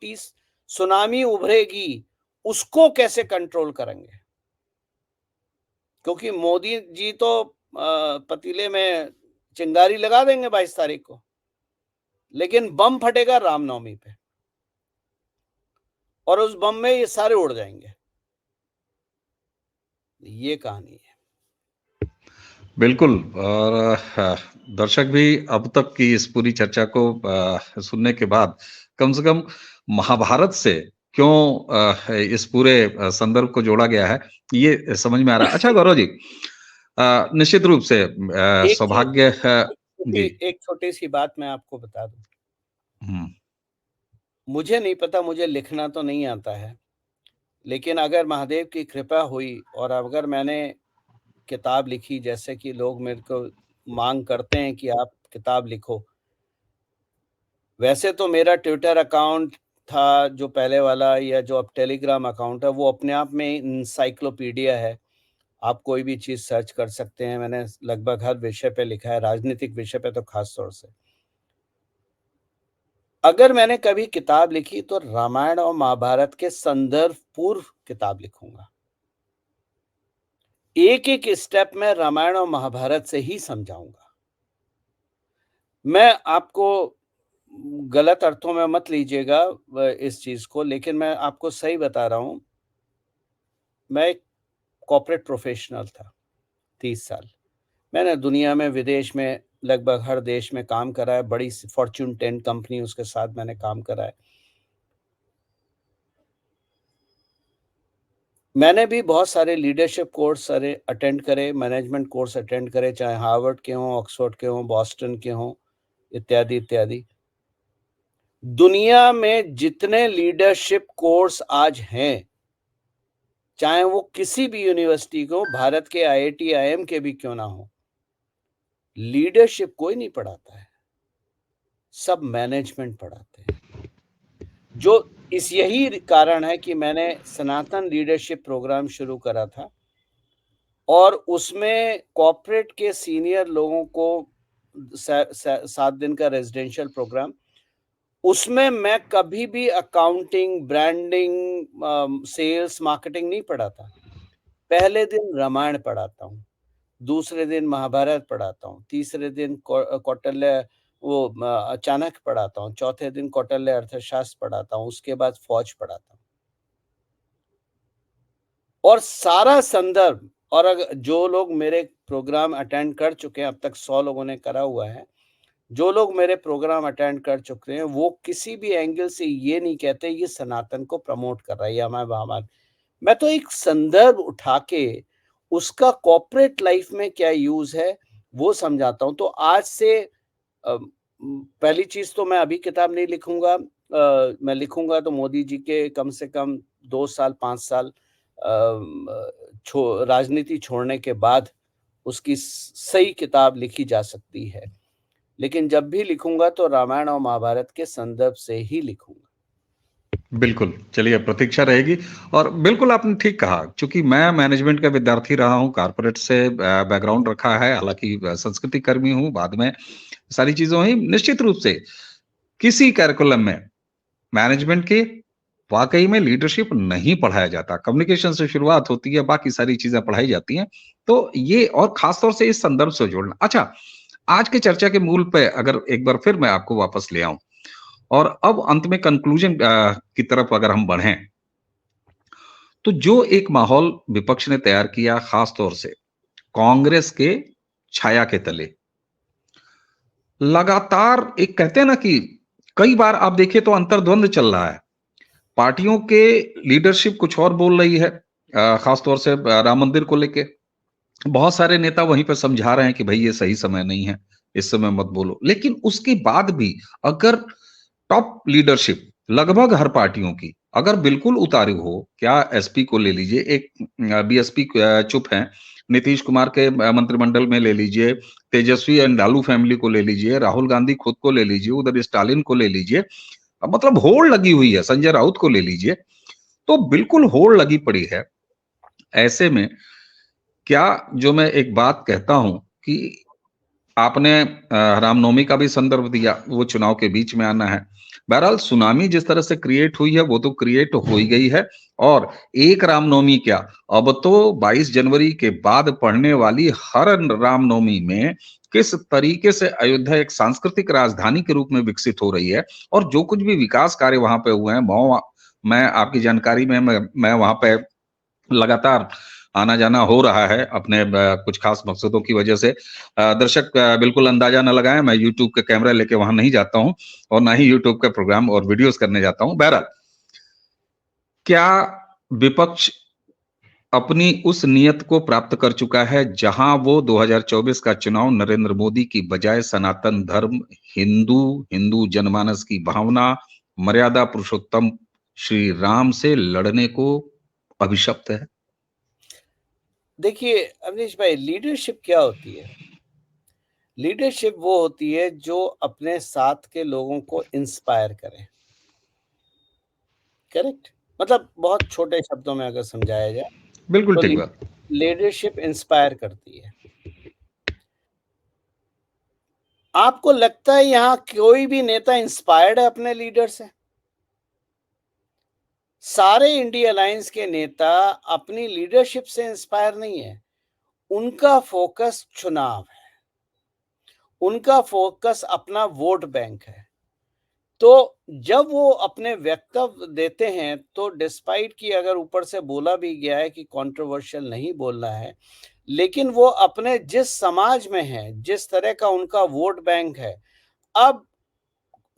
S2: सुनामी उभरेगी उसको कैसे कंट्रोल करेंगे, क्योंकि मोदी जी तो पतीले में चिंगारी लगा देंगे 22 तारीख को, लेकिन बम फटेगा रामनवमी पे और उस बम में ये सारे उड़ जाएंगे। ये कहानी है।
S1: बिल्कुल। और दर्शक भी अब तक की इस पूरी चर्चा को सुनने के बाद कम से कम महाभारत से क्यों इस पूरे संदर्भ को जोड़ा गया है ये समझ में आ रहा है। अच्छा गौरव जी, निश्चित रूप से सौभाग्य जी।
S2: एक छोटी सी बात मैं आपको बता दूं। मुझे नहीं पता, मुझे लिखना तो नहीं आता है, लेकिन अगर महादेव की कृपा हुई और अगर मैंने किताब लिखी, जैसे कि लोग मेरे को माँग करते हैं कि आप किताब लिखो। वैसे तो मेरा ट्विटर अकाउंट था जो पहले वाला, या जो अब टेलीग्राम अकाउंट है, वो अपने आप में एनसाइक्लोपीडिया है। आप कोई भी चीज़ सर्च कर सकते हैं, मैंने लगभग हर विषय पे लिखा है, राजनीतिक विषय पे तो ख़ास तौर से। अगर मैंने कभी किताब लिखी तो रामायण और महाभारत के संदर्भ पूर्व किताब लिखूँगा। एक-एक स्टेप मैं रामायण और महाभारत से ही समझाऊँगा। मैं आपको गलत अर्थों में मत लीजिएगा इस चीज़ को, लेकिन मैं आपको सही बता रहा हूँ। मैं एक कॉर्पोरेट प्रोफ़ेशनल था 30 साल। मैंने दुनिया में, विदेश में, लगभग हर देश में काम करा है, बड़ी सी फ़ॉर्च्यून 10 कंपनी उसके साथ मैंने काम करा है। मैंने भी बहुत सारे लीडरशिप कोर्स अटेंड करे, मैनेजमेंट कोर्स अटेंड करे, चाहे हार्वर्ड के हों, ऑक्सफोर्ड के हों, बॉस्टन के हों, इत्यादि, इत्यादि। दुनिया में जितने लीडरशिप कोर्स आज हैं, चाहे वो किसी भी यूनिवर्सिटी के हों, भारत के आईआईटी, आईएम के भी क्यों ना हों, लीडरशिप कोई नहीं पढ़ाता है, सब मैनेजमेंट पढ़ाते हैं। यही कारण है कि मैंने सनातन लीडरशिप प्रोग्राम शुरू करा था और उसमें कॉर्पोरेट के सीनियर लोगों को 7 दिन का रेजिडेंशियल प्रोग्राम, उसमें मैं कभी भी अकाउंटिंग, ब्रांडिंग, सेल्स, मार्केटिंग नहीं पढ़ाता। पहले दिन रामायण पढ़ाता हूँ, दूसरे दिन महाभारत पढ़ाता हूँ, तीसरे दिन कौटिल्य चाणक्य पढ़ाता हूँ, चौथे दिन कौटिल्य अर्थशास्त्र पढ़ाता हूँ, उसके बाद फौज पढ़ाता हूँ। और सारा संदर्भ, और जो लोग मेरे प्रोग्राम अटेंड कर चुके हैं, अब तक 100 लोगों ने करा हुआ है, जो लोग मेरे प्रोग्राम अटेंड कर चुके हैं, वो किसी भी एंगल से ये नहीं कहते ये सनातन को प्रमोट कर रहा है या हमारा। मैं तो एक संदर्भ उठा के उसका कॉर्पोरेट लाइफ में क्या यूज़ है, वो समझाता हूँ। तो आज से पहली चीज़ तो मैं अभी किताब नहीं लिखूँगा। मैं लिखूँगा तो मोदी जी के कम से कम 2 साल, 5 साल राजनीति छोड़ने के बाद उसकी सही किताब लिखी जा सकती है। लेकिन जब भी लिखूँगा तो रामायण और महाभारत के संदर्भ से ही लिखूँगा।
S1: बिल्कुल, चलिए प्रतीक्षा रहेगी। और बिल्कुल आपने ठीक कहा, चूँकि मैं मैनेजमेंट का विद्यार्थी रहा हूँ, कॉर्पोरेट से बैकग्राउंड रखा है, हालाँकि संस्कृति कर्मी हूँ, बाद में सारी चीज़ें हुई। निश्चित रूप से किसी करिकुलम में मैनेजमेंट के वाक़ई में लीडरशिप नहीं पढ़ाया जाता, कम्युनिकेशन से शुरुआत होती है, बाकी सारी चीज़ें पढ़ाई जाती हैं। तो ये और ख़ास तौर से इस संदर्भ से जोड़ना। अच्छा, आज की चर्चा के मूल पे अगर एक बार फिर मैं आपको वापस ले आऊँ और अब अंत में कंक्लूजन की तरफ अगर हम बढ़ें, तो जो एक माहौल विपक्ष ने तैयार किया, खास तौर से कांग्रेस के छाया के तले, लगातार एक कहते हैं ना कि कई बार आप देखिए तो अंतर्द्वंद चल रहा है। पार्टियों के लीडरशिप कुछ और बोल रही है, खास तौर से राम मंदिर को लेके। बहुत सारे नेता वहीं पे समझा रहे हैं कि भाई ये सही समय नहीं है, इस समय मत बोलो। लेकिन उसके बाद भी अगर टॉप लीडरशिप लगभग हर पार्टियों की अगर बिल्कुल उतारू हो, क्या एसपी को ले लीजिए, एक बीएसपी चुप है, नीतीश कुमार के मंत्रिमंडल में ले लीजिए, तेजस्वी एंड लालू फैमिली को ले लीजिए, राहुल गांधी खुद को ले लीजिए, उधर स्टालिन को ले लीजिए, मतलब होड़ लगी हुई है, संजय राउत को ले लीजिए, तो बिल्कुल होड़ लगी पड़ी है। ऐसे में क्या, जो मैं एक बात कहता हूं कि आपने रामनवमी का भी संदर्भ दिया, वो चुनाव के बीच में आना है। बहरहाल सुनामी जिस तरह से क्रिएट हुई है वो तो क्रिएट हो ही गई है। और एक रामनवमी क्या, अब तो 22 जनवरी के बाद पड़ने वाली हर रामनवमी में किस तरीके से अयोध्या एक सांस्कृतिक राजधानी के रूप में विकसित हो रही है, और जो कुछ भी विकास कार्य वहां पे हुए हैं, मैं आपकी जानकारी में मैं वहां पे लगातार आना-जाना हो रहा है अपने कुछ खास मकसदों की वजह से। दर्शक बिल्कुल अंदाजा ना लगाएँ, मैं यूट्यूब का कैमरा लेके वहाँ नहीं जाता हूँ और ना ही यूट्यूब का प्रोग्राम और वीडियोज़ करने जाता हूँ। बहरहाल, क्या विपक्ष अपनी उस नियत को प्राप्त कर चुका है जहां वो 2024 का चुनाव नरेंद्र मोदी की बजाय सनातन धर्म, हिंदू जनमानस की भावना, मर्यादा पुरुषोत्तम श्री राम से लड़ने को अभिशप्त है?
S2: देखिए अवनीश भाई, लीडरशिप क्या होती है? लीडरशिप वो होती है जो अपने साथ के लोगों को इंस्पायर करे। करेक्ट? मतलब बहुत छोटे शब्दों में अगर समझाया जाए
S1: बिल्कुल
S2: तो
S1: ठीक बात।
S2: लीडरशिप इंस्पायर करती है। आपको लगता है यहाँ कोई भी नेता इंस्पायर्ड है अपने लीडर से? सारे इंडिया अलायंस के नेता अपनी लीडरशिप से इंस्पायर नहीं है। उनका फोकस चुनाव है। उनका फोकस अपना वोट बैंक है। तो जब वो अपने वक्तव्य देते हैं तो डिस्पाइट कि अगर ऊपर से बोला भी गया है कि कंट्रोवर्शियल नहीं बोलना है, लेकिन वो अपने जिस समाज में है, जिस तरह का उनका वोट बैंक है, अब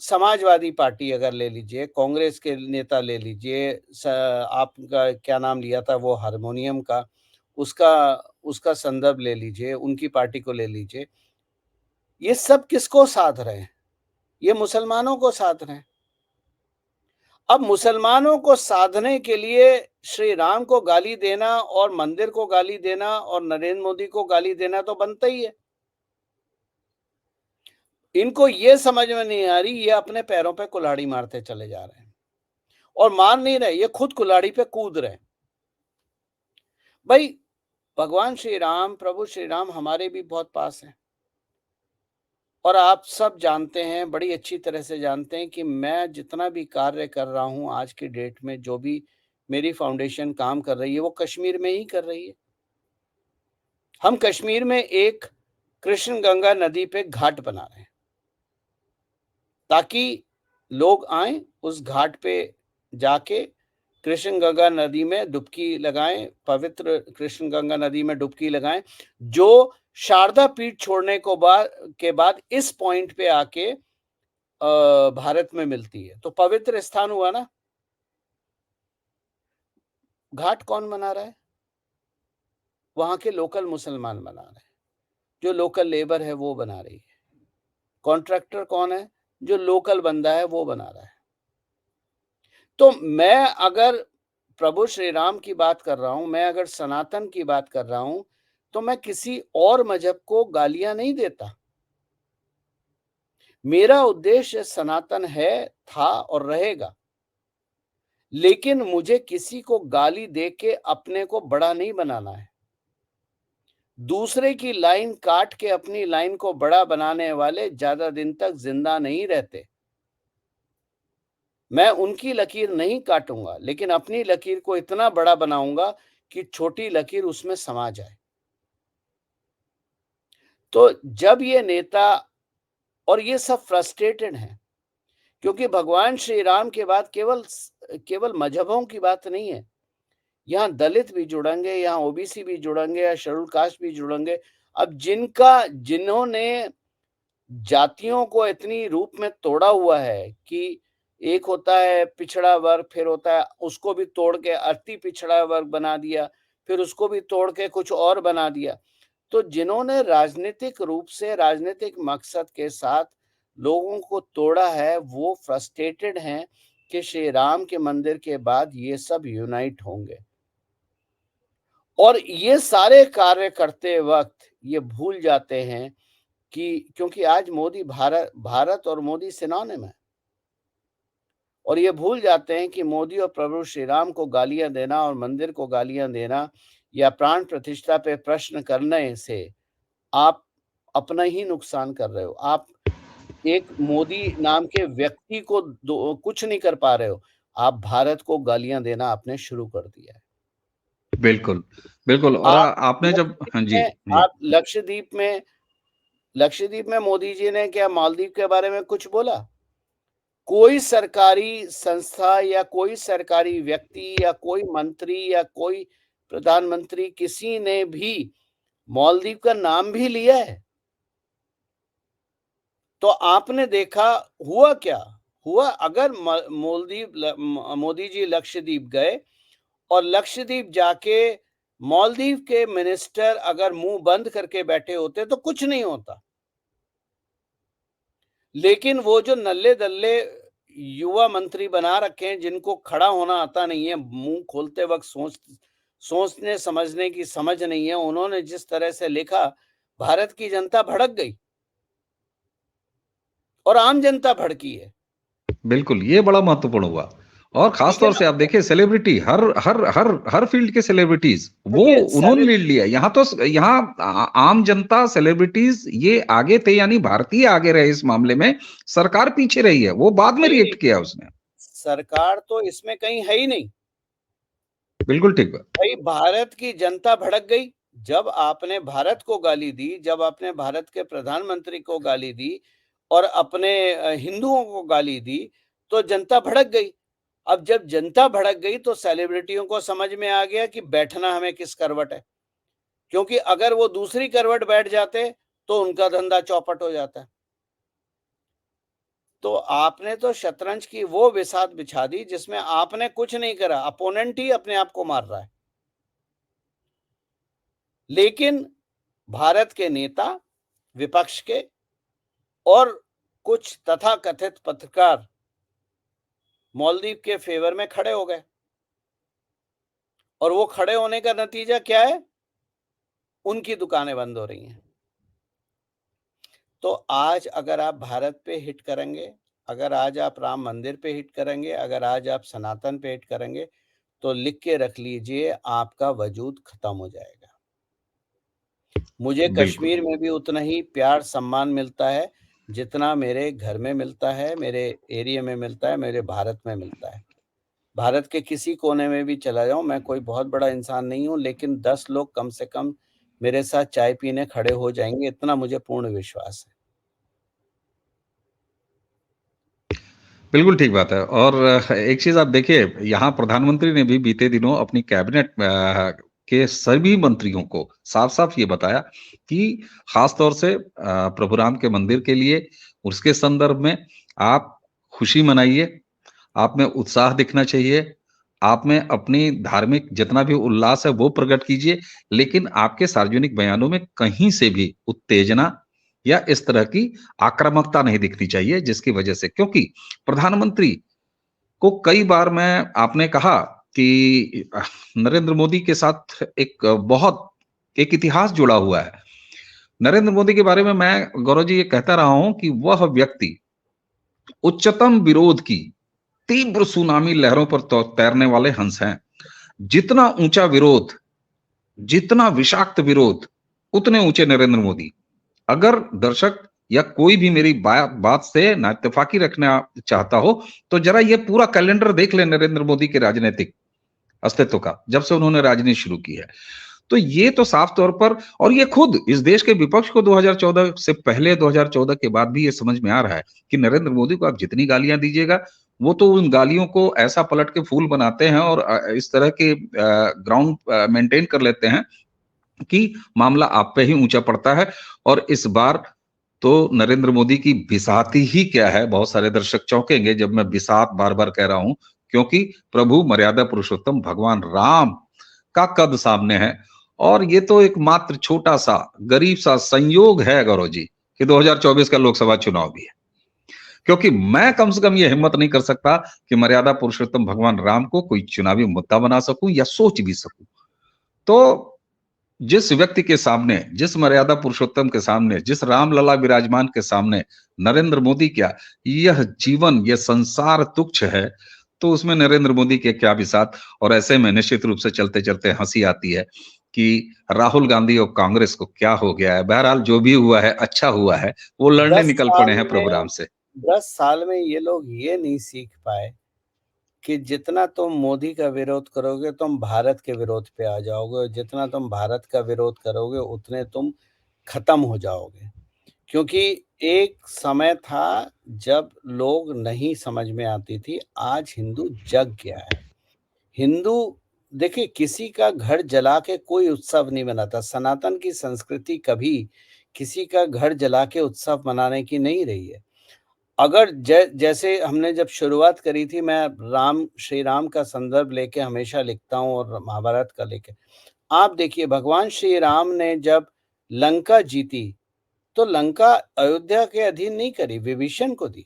S2: समाजवादी पार्टी अगर ले लीजिए, कांग्रेस के नेता ले लीजिए, आपका क्या नाम लिया था वो हारमोनियम का, उसका उसका संदर्भ ले लीजिए, उनकी पार्टी को ले लीजिए। ये सब किसको साध रहे हैं? ये मुसलमानों को साध रहे हैं। अब मुसलमानों को साधने के लिए श्री राम को गाली देना और मंदिर को गाली देना और नरेंद्र मोदी को गाली देना तो बनता ही है। इनको ये समझ में नहीं आ रही, ये अपने पैरों पे कुल्हाड़ी मारते चले जा रहे हैं और मार नहीं रहे, ये खुद कुल्हाड़ी पे कूद रहे हैं। भाई, भगवान श्री राम, प्रभु श्री राम हमारे भी बहुत पास हैं और आप सब जानते हैं, बड़ी अच्छी तरह से जानते हैं कि मैं जितना भी कार्य कर रहा हूं आज की डेट में, जो भी मेरी फाउंडेशन काम कर रही है वो कश्मीर में ही कर रही है। हम कश्मीर में एक कृष्ण गंगा नदी पे घाट बना रहे हैं ताकि लोग आए, उस घाट पे जाके कृष्ण गंगा नदी में डुबकी लगाएं, पवित्र कृष्ण गंगा नदी में डुबकी लगाएं, जो शारदा पीठ छोड़ने के बाद इस पॉइंट पे आके भारत में मिलती है। तो पवित्र स्थान हुआ ना। घाट कौन बना रहा है? वहां के लोकल मुसलमान बना रहे हैं। जो लोकल लेबर है वो बना रही है। कॉन्ट्रैक्टर कौन है? जो लोकल बंदा है वो बना रहा है। तो मैं अगर प्रभु श्री राम की बात कर रहा हूं, मैं अगर सनातन की बात कर रहा हूं, तो मैं किसी और मजहब को गालियां नहीं देता। मेरा उद्देश्य सनातन है, था और रहेगा। लेकिन मुझे किसी को गाली दे के अपने को बड़ा नहीं बनाना है। दूसरे की लाइन काट के अपनी लाइन को बड़ा बनाने वाले ज्यादा दिन तक जिंदा नहीं रहते। मैं उनकी लकीर नहीं काटूंगा, लेकिन अपनी लकीर को इतना बड़ा बनाऊंगा कि छोटी लकीर उसमें समा जाए। तो जब ये नेता, और ये सब फ्रस्ट्रेटेड हैं, क्योंकि भगवान श्री राम के बाद केवल केवल मजहबों की बात नहीं है। यहाँ दलित भी जुड़ेंगे, यहाँ ओबीसी भी जुड़ेंगे, या शेड्यूल कास्ट भी जुड़ेंगे। अब जिन्होंने जातियों को इतनी रूप में तोड़ा हुआ है कि एक होता है पिछड़ा वर्ग, फिर होता है उसको भी तोड़ के अति पिछड़ा वर्ग बना दिया, फिर उसको भी तोड़ के कुछ और बना दिया। तो जिन्होंने राजनीतिक रूप से, राजनीतिक मकसद के साथ लोगों को तोड़ा है, वो फ्रस्ट्रेटेड हैं कि श्री राम के मंदिर के बाद ये सब यूनाइट होंगे। और ये सारे कार्य करते वक्त ये भूल जाते हैं कि क्योंकि आज मोदी भारत और मोदी सिनोनिम है, और ये भूल जाते हैं कि मोदी और प्रभु श्री राम को गालियां देना और मंदिर को गालियां देना या प्राण प्रतिष्ठा पे प्रश्न करने से आप अपना ही नुकसान कर रहे हो। आप एक मोदी नाम के व्यक्ति को कुछ नहीं कर पा रहे हो, आप भारत को गालियां देना आपने शुरू कर दिया है।
S1: बिल्कुल, बिल्कुल। और
S2: आप
S1: आपने जब
S2: लक्षद्वीप
S1: हाँ जी,
S2: में
S1: जी।
S2: आप लक्षद्वीप में मोदी जी ने क्या मालदीव के बारे में कुछ बोला? कोई सरकारी संस्था या कोई सरकारी व्यक्ति या कोई मंत्री या कोई प्रधानमंत्री, किसी ने भी मालदीव का नाम भी लिया है? तो आपने देखा हुआ क्या हुआ? अगर मोदी जी लक्षद्वीप गए और लक्षद्वीप जाके मालदीव के मिनिस्टर अगर मुंह बंद करके बैठे होते तो कुछ नहीं होता। लेकिन वो जो नल्ले दल्ले युवा मंत्री बना रखे हैं जिनको खड़ा होना आता नहीं है, मुंह खोलते वक्त सोचने समझने की समझ नहीं है। उन्होंने जिस तरह से लिखा, भारत की जनता भड़क गई और आम जनता भड़की है।
S1: बिल्कुल, ये बड़ा महत्वपूर्ण हुआ। और खास
S2: ठीक है
S1: तौर
S2: ना?
S1: से आप देखिए सेलिब्रिटी, हर हर हर हर फील्ड के सेलिब्रिटीज वो
S2: देखिए
S1: उन्होंने लीड लिया। यहाँ तो यहाँ आम जनता, सेलिब्रिटीज ये आगे थे, यानी भारतीय आगे रहे इस मामले में, सरकार पीछे रही है। वो बाद में
S2: नहीं, नहीं,
S1: रिएक्ट किया उसने।
S2: सरकार तो इसमें कहीं है ही नहीं।
S1: बिल्कुल ठीक बात।
S2: भाई भारत की जनता भड़क गई। जब आपने भारत को गाली दी, जब आपने भारत के प्रधानमंत्री को गाली दी और अपने हिंदुओं को गाली दी, तो जनता भड़क गई। अब जब जनता भड़क गई तो सेलिब्रिटियों को समझ में आ गया कि बैठना हमें किस करवट है, क्योंकि अगर वो दूसरी करवट बैठ जाते तो उनका धंधा चौपट हो जाता है। तो आपने तो शतरंज की वो बिसात बिछा दी जिसमें आपने कुछ नहीं करा, अपोनेंट ही अपने आप को मार रहा है। लेकिन भारत के नेता, विपक्ष के और कुछ तथाकथित पत्रकार मालदीव के फेवर में खड़े हो गए। और वो खड़े होने का नतीजा क्या है? उनकी दुकानें बंद हो रही हैं। तो आज अगर आप भारत पे हिट करेंगे, अगर आज आप राम मंदिर पे हिट करेंगे, अगर आज आप सनातन पे हिट करेंगे, तो लिख के रख लीजिए आपका वजूद खत्म हो जाएगा। मुझे
S1: बिल्कुल।
S2: कश्मीर में भी उतना ही प्यार सम्मान मिलता है जितना मेरे घर में मिलता है, मेरे एरिया में मिलता है, मेरे भारत में मिलता है। भारत के किसी कोने में भी चला जाऊं, मैं कोई बहुत बड़ा इंसान नहीं हूं, लेकिन 10 लोग कम से कम मेरे साथ चाय पीने खड़े हो जाएंगे, इतना मुझे पूर्ण विश्वास है।
S1: बिल्कुल ठीक बात है। और एक चीज आप देखिए, यहाँ प्रधानमंत्री ने भी बीते दिनों अपनी कैबिनेट के सभी मंत्रियों को साफ साफ ये बताया कि खास तौर से प्रभु राम के मंदिर के लिए, उसके संदर्भ में आप खुशी मनाइए, आप में उत्साह दिखना चाहिए, आप में अपनी धार्मिक जितना भी उल्लास है वो प्रकट कीजिए, लेकिन आपके सार्वजनिक बयानों में कहीं से भी उत्तेजना या इस तरह की आक्रामकता नहीं दिखनी चाहिए, जिसकी वजह से, क्योंकि प्रधानमंत्री को कई बार मैं आपने कहा कि नरेंद्र मोदी के साथ एक इतिहास जुड़ा हुआ है। नरेंद्र मोदी के बारे में मैं गौरव जी ये कहता रहा हूं कि वह व्यक्ति उच्चतम विरोध की तीव्र सुनामी लहरों पर तैरने वाले हंस हैं। जितना ऊंचा विरोध, जितना विषाक्त विरोध, उतने ऊंचे नरेंद्र मोदी। अगर दर्शक या कोई भी मेरी बात से नाइत्तेफाकी रखना चाहता हो, तो जरा ये पूरा कैलेंडर देख ले नरेंद्र मोदी के राजनीतिक अस्तित्व का, जब से उन्होंने राजनीति शुरू की है। तो ये तो साफ तौर पर, और ये खुद इस देश के विपक्ष को 2014 से पहले, 2014 के बाद भी ये समझ में आ रहा है कि नरेंद्र मोदी को आप जितनी गालियां दीजिएगा, वो तो उन गालियों को ऐसा पलट के फूल बनाते हैं और इस तरह के ग्राउंड मेंटेन कर लेते हैं कि मामला आप पे ही ऊंचा पड़ता है। और इस बार तो नरेंद्र मोदी की बिसाती ही क्या है, बहुत सारे दर्शक चौंकेंगे जब मैं बिसात बार बार कह रहा हूं, क्योंकि प्रभु मर्यादा पुरुषोत्तम भगवान राम का कद सामने है। और ये तो एक मात्र छोटा सा गरीब सा संयोग है गौरव जी कि 2024 का लोकसभा चुनाव भी है, क्योंकि मैं कम से कम ये हिम्मत नहीं कर सकता कि मर्यादा पुरुषोत्तम भगवान राम को कोई चुनावी मुद्दा बना सकूं या सोच भी सकूं। तो जिस व्यक्ति के सामने, जिस मर्यादा पुरुषोत्तम के सामने, जिस रामलला विराजमान के सामने नरेंद्र मोदी क्या, यह जीवन, यह संसार तुच्छ है, तो उसमें नरेंद्र मोदी के क्या बिसात। और ऐसे में निश्चित रूप से चलते चलते हंसी आती है कि राहुल गांधी और कांग्रेस को क्या हो गया है। बहरहाल जो भी हुआ है अच्छा हुआ है, वो लड़ने
S2: 10
S1: निकल
S2: साल
S1: पड़े हैं प्रभु
S2: में
S1: राम से।
S2: 10 साल में ये लोग ये नहीं सीख पाए कि जितना तुम मोदी का विरोध करोगे, तुम भारत के विरोध पे आ जाओगे, और जितना तुम भारत का विरोध करोगे, उतने तुम खत्म हो जाओगे। क्योंकि एक समय था जब लोग नहीं समझ में आती थी, आज हिंदू जग गया है। हिंदू, देखिए, किसी का घर जला के कोई उत्सव नहीं मनाता। सनातन की संस्कृति कभी किसी का घर जला के उत्सव मनाने की नहीं रही है। अगर जैसे हमने जब शुरुआत करी थी, मैं श्री राम का संदर्भ लेके हमेशा लिखता हूँ और महाभारत का लेके। आप देखिए, भगवान श्री राम ने जब लंका जीती, तो लंका अयोध्या के अधीन नहीं करी, विभीषण को दी।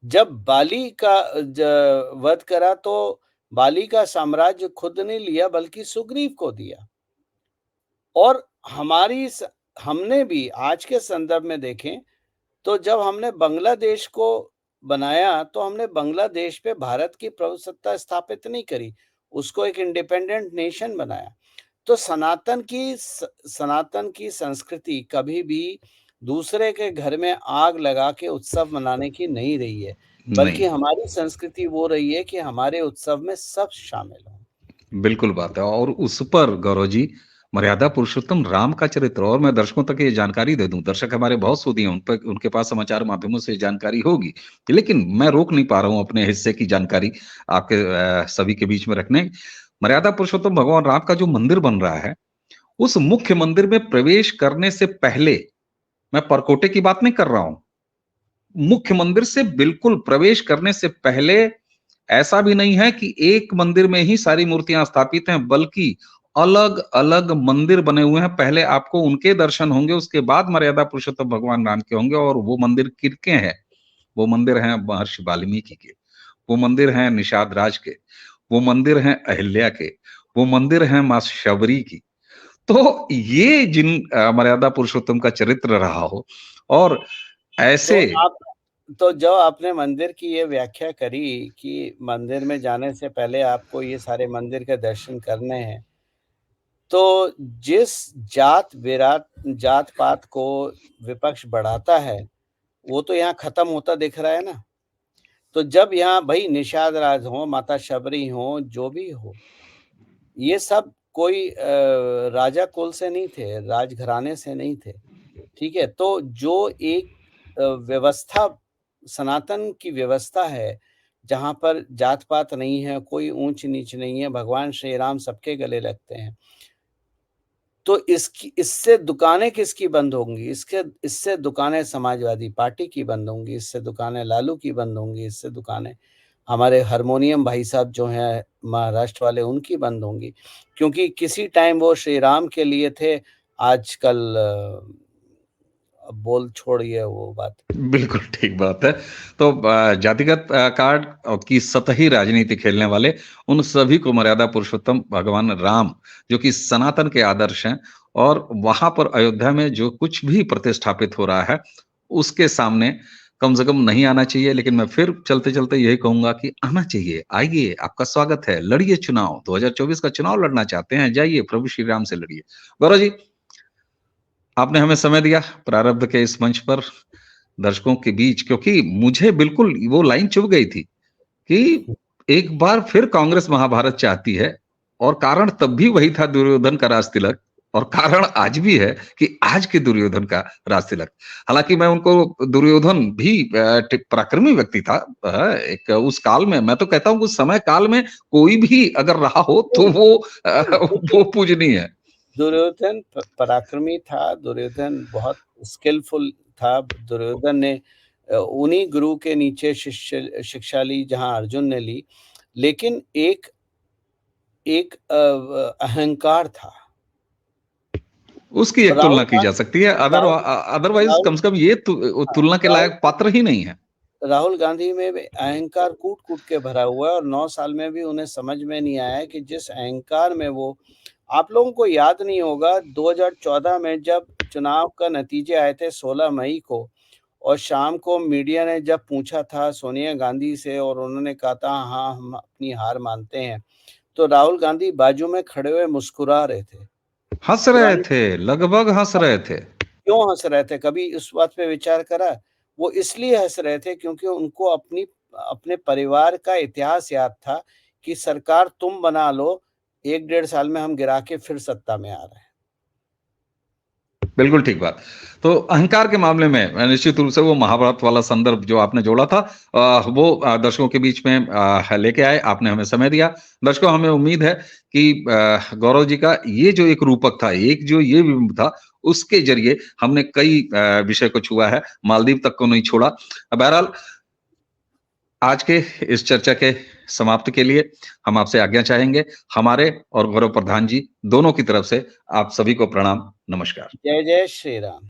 S2: जब बाली का वध करा तो बाली का साम्राज्य खुद नहीं लिया बल्कि सुग्रीव को दिया। और हमने भी आज के संदर्भ में देखें तो जब हमने बांग्लादेश को बनाया तो हमने बांग्लादेश पे भारत की प्रभुसत्ता स्थापित नहीं करी, उसको एक इंडिपेंडेंट नेशन बनाया। तो सनातन की संस्कृति कभी भी दूसरे के घर में आग लगा के उत्सव मनाने की नहीं रही है, बल्कि
S1: नहीं,
S2: हमारी संस्कृति वो रही है कि हमारे उत्सव में सब शामिल हों।
S1: बिल्कुल बात है। और उस पर गौरव जी, मर्यादा पुरुषोत्तम राम का चरित्र, और मैं दर्शकों तक ये जानकारी दे दूं, दर्शक हमारे बहुत सूदी हैं, उनके पास समाचार माध्यमों से जानकारी होगी, लेकिन मैं रोक नहीं पा रहा हूं अपने हिस्से की जानकारी आपके सभी के बीच में रखने। मर्यादा पुरुषोत्तम भगवान राम का जो मंदिर बन रहा है, उस मुख्य मंदिर में प्रवेश करने से पहले, मैं परकोटे की बात नहीं कर रहा हूं, मुख्य मंदिर से बिल्कुल प्रवेश करने से पहले ऐसा भी नहीं है कि एक मंदिर में ही सारी मूर्तियां स्थापित हैं, बल्कि अलग-अलग मंदिर बने हुए हैं। पहले आपको उनके दर्शन होंगे, उसके बाद मर्यादा पुरुषोत्तम भगवान राम के होंगे। और वो मंदिर किनके हैं? वो मंदिर हैं महर्षि वाल्मीकि के, वो मंदिर हैं निषाद राज के, वो मंदिर हैं अहिल्या के, वो मंदिर हैं माँ शबरी की। तो ये जिन मर्यादा पुरुषोत्तम का चरित्र रहा हो, और
S2: तो
S1: ऐसे
S2: आप तो जो आपने मंदिर की ये व्याख्या करी कि मंदिर में जाने से पहले आपको ये सारे मंदिर के दर्शन करने हैं, तो जिस जात-पात को विपक्ष बढ़ाता है, वो तो यहाँ खत्म होता दिख रहा है ना। तो जब यहाँ भई निषाद राज हों, माता शबरी हों, जो भी हो, ये सब कोई राजा कुल से नहीं थे, राजघराने से नहीं थे, ठीक है? तो जो एक व्यवस्था सनातन की व्यवस्था है, जहाँ पर जात-पात नहीं है, कोई ऊँच-नीच नहीं है, भगवान श्री राम सबके गले लगते हैं। तो इससे दुकानें किसकी बंद होंगी? इससे दुकानें समाजवादी पार्टी की बंद होंगी, इससे दुकानें लालू की बंद होंगी, इससे दुकानें हमारे हारमोनियम भाई साहब जो हैं महाराष्ट्र वाले उनकी बंद होंगी। क्योंकि किसी टाइम वो श्री राम के लिए थे, आजकल अब बोल छोड़िए वो बात।
S1: बिल्कुल ठीक बात है। तो जातिगत कार्ड की सतही राजनीति खेलने वाले उन सभी को मर्यादा पुरुषोत्तम भगवान राम, जो कि सनातन के आदर्श हैं, और वहां पर अयोध्या में जो कुछ भी प्रतिष्ठापित हो रहा है, उसके सामने कम से कम नहीं आना चाहिए। लेकिन मैं फिर चलते-चलते यही कहूंगा कि आना चाहिए, आइए, आपका स्वागत है, लड़िए चुनाव, 2024 का चुनाव लड़ना चाहते हैं, जाइए प्रभु श्री राम से लड़िए। गौरव जी, आपने हमें समय दिया प्रारब्ध के इस मंच पर दर्शकों के बीच, क्योंकि मुझे बिल्कुल वो लाइन चुभ गई थी कि एक बार फिर कांग्रेस महाभारत चाहती है, और कारण तब भी वही था, दुर्योधन का राज तिलक, और कारण आज भी है कि आज के दुर्योधन का राज तिलक। हालांकि मैं उनको, दुर्योधन भी पराक्रमी व्यक्ति था, एक उस काल में, मैं तो कहता हूं उस समय काल में कोई भी अगर रहा हो तो वो
S2: देखिए,
S1: पूजनीय है।
S2: दुर्योधन पराक्रमी था, दुर्योधन बहुत स्किलफुल था। दुर्योधन ने उन्हीं गुरु के नीचे शिक्षा ली जहाँ अर्जुन ने ली। लेकिन एक एक अहंकार था।
S1: उसकी एक
S2: राहुल
S1: तुलना की जा सकती है,
S2: राहुल
S1: अदरवाइज
S2: राहुल
S1: कम से कम ये तुलना के
S2: राहुल
S1: लायक पात्र ही नहीं है।
S2: राहुल गांधी में भी अहंकार कूट-कूट के भरा हुआ है और 9 साल में भी उन्हें समझ में नहीं आया है कि जिस अहंकार में वो आप लोगों को याद नहीं होगा 2014 में जब चुनाव का नतीजे आए थे 16 मई को और शाम को मीडिया ने जब पूछा था सोनिया गांधी से और उन्होंने कहा था हाँ, हम अपनी हार मानते हैं। तो राहुल गांधी बाजू में खड़े हुए मुस्कुरा रहे थे।
S1: हंस रहे
S2: पुरानी
S1: थे, लगभग हंस रहे थे।
S2: क्यों हँस रहे थे? कभी इस बात पे विचार करा? वो इसलिए हँस रहे थे क्योंकि उनको अपने परिवार का इतिहास याद था कि सरकार तुम बना लो, 1 डेढ़ साल में हम गिरा के फिर सत्ता में आ रहे हैं।
S1: बिल्कुल ठीक बात। तो अहंकार के मामले में निश्चित रूप से वो महाभारत वाला संदर्भ जो आपने जोड़ा था, वो दर्शकों के बीच में लेके आए, आपने हमें समय दिया। दर्शकों, हमें उम्मीद है कि गौरव जी का ये जो एक रूपक था, एक जो ये बिंब था, उसके जरिए हमने कई विषय को छुआ है, मालदीव तक को नहीं छोड़ा। बहरहाल, आज के इस चर्चा के समाप्ति के लिए हम आपसे आज्ञा चाहेंगे। हमारे और गौरव प्रधान जी दोनों की तरफ से आप सभी को प्रणाम, नमस्कार।
S2: जय जय श्री राम।